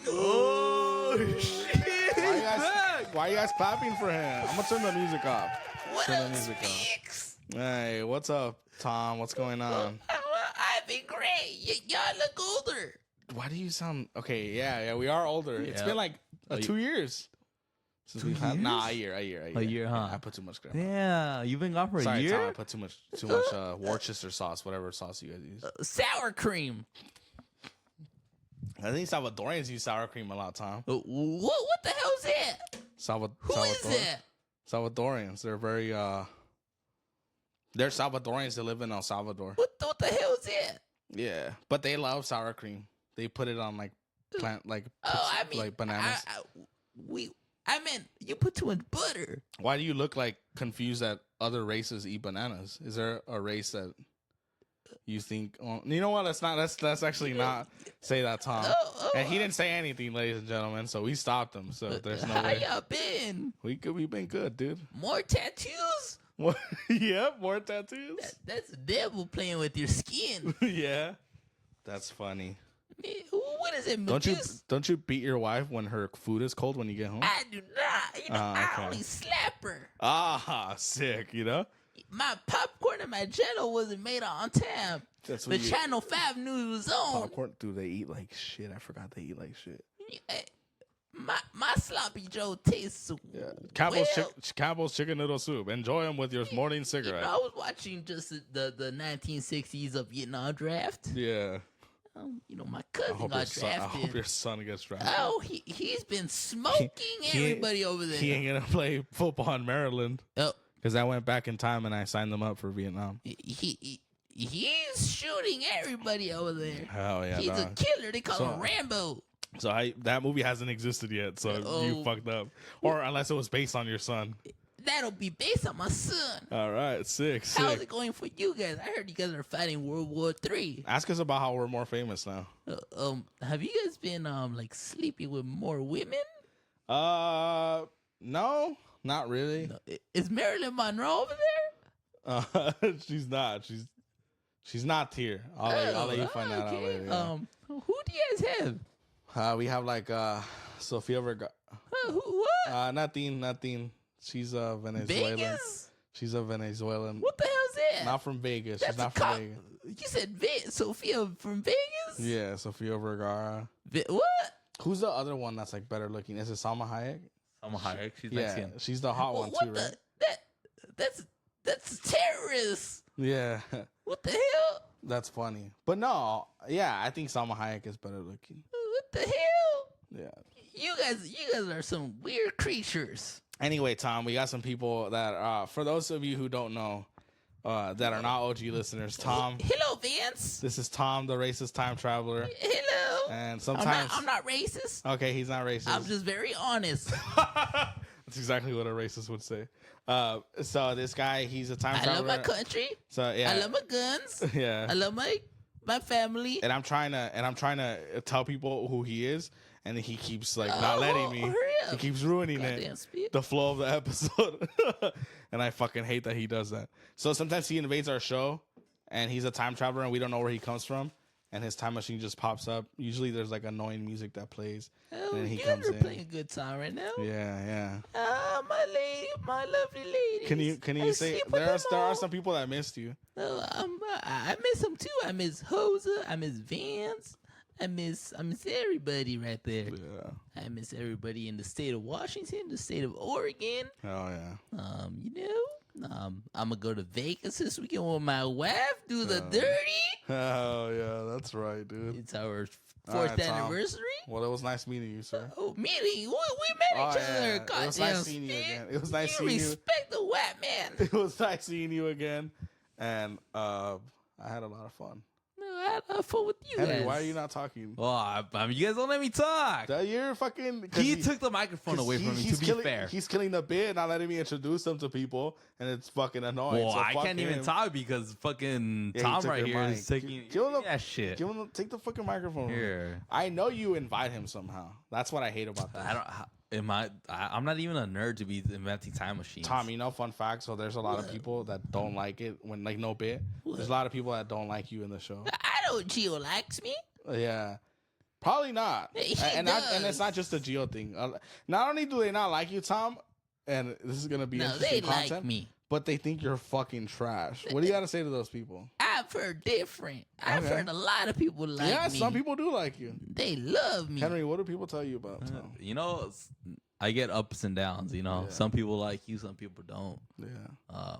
Oh shit! Why you guys clapping for him? I'm gonna turn the music off. What Turn the up, music off. Phoenix? Hey, what's up, Tom? What's going on? I've been great. Y'all look older. Why do you sound okay? Yeah, we are older. It's been like 2 years since we've had. Nah, a year. A year, huh? I put too much crap. Yeah, you've been gone for a year. Tom, I put too much Worcester sauce, whatever sauce you guys use. Sour cream. I think Salvadorians use sour cream a lot, Tom. What the hell is that? Who is that? Salvadorians. They're very they're Salvadorians that live in El Salvador. What the hell is that? Yeah, but they love sour cream. They put it on like like bananas. I meant you put too much butter. Why do you look like confused that other races eat bananas? Is there a race that you think? You know what? Let's actually not say that, Tom. And he didn't say anything, ladies and gentlemen. So we stopped him. So there's no way. How y'all been? We've been good, dude. More tattoos? Yep, more tattoos. That's the devil playing with your skin. Yeah, that's funny. What is it? Don't you beat your wife when her food is cold when you get home? I do not. I only slap her. Sick. You know. My popcorn and my Jello wasn't made on time. That's what Channel 5 knew it was on. Popcorn, dude, they eat like shit. I forgot they eat like shit. My sloppy Joe tastes Campbell's chicken noodle soup. Enjoy them with your morning cigarette. I was watching just the 1960s of Vietnam draft. Yeah. My cousin got drafted. I hope your son gets drafted. Oh, he's been smoking everybody over there. He ain't gonna play football in Maryland. Oh. Because I went back in time and I signed them up for Vietnam. He's shooting everybody over there. Hell yeah, he's a killer. They call him Rambo. So that movie hasn't existed yet. So you fucked up, or unless it was based on your son. that'll be based on my son. All right, sick. How's it going for you guys? I heard you guys are fighting World War III. Ask us about how we're more famous now. Have you guys been like sleeping with more women? No, not really. No. Is Marilyn Monroe over there? She's not. She's not here. I'll let you find that out later. Yeah. Who do you guys have? We have like Sofia Vergara. What? Nothing. She's a Venezuelan. Vegas? She's a Venezuelan. What the hell is that? Not from Vegas. That's She's not a from Vegas. You said Sophia from Vegas? Yeah, Sofia Vergara. What? Who's the other one that's like better looking? Is it Salma Hayek? I'm Hayek. She's Yeah, Mexican. she's the hot one too, right? That's terrorist. Yeah, What the hell? that's funny. But no, yeah, I think Salma Hayek is better looking. What the hell? Yeah. You guys are some weird creatures. Anyway, Tom, we got some people that, for those of you who don't know, that are not OG listeners, Tom. Hello, Vance. This is Tom, the racist time traveler. Hello. And sometimes I'm not racist. Okay, he's not racist. I'm just very honest. That's exactly what a racist would say. So this guy, he's a time I traveler. love my country. So yeah, I love my guns. yeah. I love my family. And I'm trying to tell people who he is, and he keeps like not letting me. Hurry up. He keeps ruining Goddamn spit. the flow of the episode, and I fucking hate that he does that. So sometimes he invades our show, and he's a time traveler, and we don't know where he comes from, and his time machine just pops up. Usually there's like annoying music that plays, Oh, and then he you comes guys are in. playing a good time right now. Yeah. My lady, my lovely lady. Can you say there are some people that missed you? No, I miss them too. I miss Hosa. I miss Vance. I miss everybody right there. Yeah. I miss everybody in the state of Washington, the state of Oregon. Oh yeah. I'm gonna go to Vegas this weekend with my wife. Do the dirty. Oh yeah, that's right, dude. It's our All fourth right, Tom. anniversary. Well, it was nice meeting you, sir. Oh, meeting. We met each other. It Goddamn was nice seeing you spit. again. It was nice You seeing you. respect the white man. It was nice seeing you again, and I had a lot of fun. No, I had fun with you Henry, guys. why are you not talking? Well, I mean, you guys don't let me talk. You're fucking. He took the microphone away from me. To be fair, he's killing the bit, not letting me introduce them to people, and it's fucking annoying. well, so I fuck can't even him. talk because fucking Yeah, he Tom took right your here mic. is taking Kill him. that shit. Take the fucking microphone. Here. I know you invite him somehow. That's what I hate about this. I don't. I'm not even a nerd to be inventing time machines. Tom, you know, fun fact. So there's a lot of people that don't like it when like no bit. There's a lot of people that don't like you in the show. I know Gio likes me. Yeah, probably not. He and does. it's not just a Geo thing. Not only do they not like you, Tom, and this is gonna be No, interesting they content, like me. but they think you're fucking trash. What do you got to say to those people? I've heard different. I've Okay. heard a lot of people like Yeah, me. some people do like you. They love me. Henry, what do people tell you about Tom? You know, I get ups and downs. You know, Yeah. some people like you, some people don't. Yeah,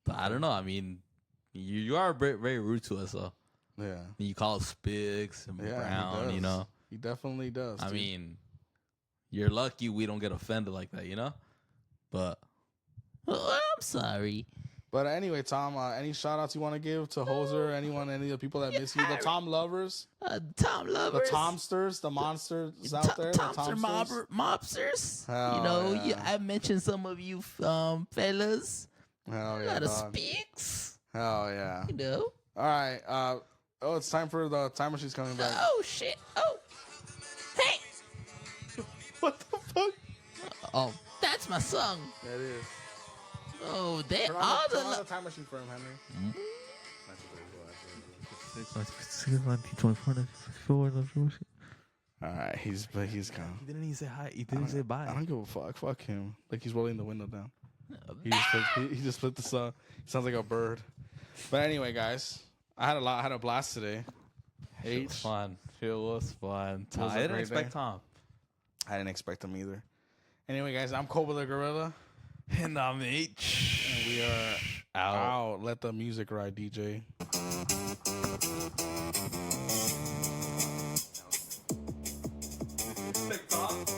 But I don't know. I mean, you are very, very rude to us, though. yeah, You call us Spigs and yeah. Brown. He does. You know, he definitely does. I dude. mean, you're lucky we don't get offended like that. You know, but Oh, I'm sorry. But anyway, Tom, any shout outs you want to give to Hoser, anyone, any of the people that miss you, the Tom lovers, Tom the lovers. Tomsters, the monsters out there, the Tomster Tomsters? mobsters. Hell You know, yeah. I mentioned some of you fellas. Hell A yeah, lot of dog. speaks. Hell yeah. You know. All right. It's time for the time machine's coming back. Oh shit. Oh. Hey. What the fuck? Oh, that's my song. That is. Oh, they Turn all on the. the time machine for him, Henry. All right, he's gone. he didn't even say hi. He didn't say I bye. don't give a fuck. Fuck him. Like he's rolling the window down. He just flipped the song. He sounds like a bird. But anyway, guys, I had a blast today. It was fun. It was fun. It was a I didn't great expect day. Tom. I didn't expect him either. Anyway, guys, I'm Cobra the Gorilla. And I'm H. And we are out. Let the music ride, DJ. TikTok.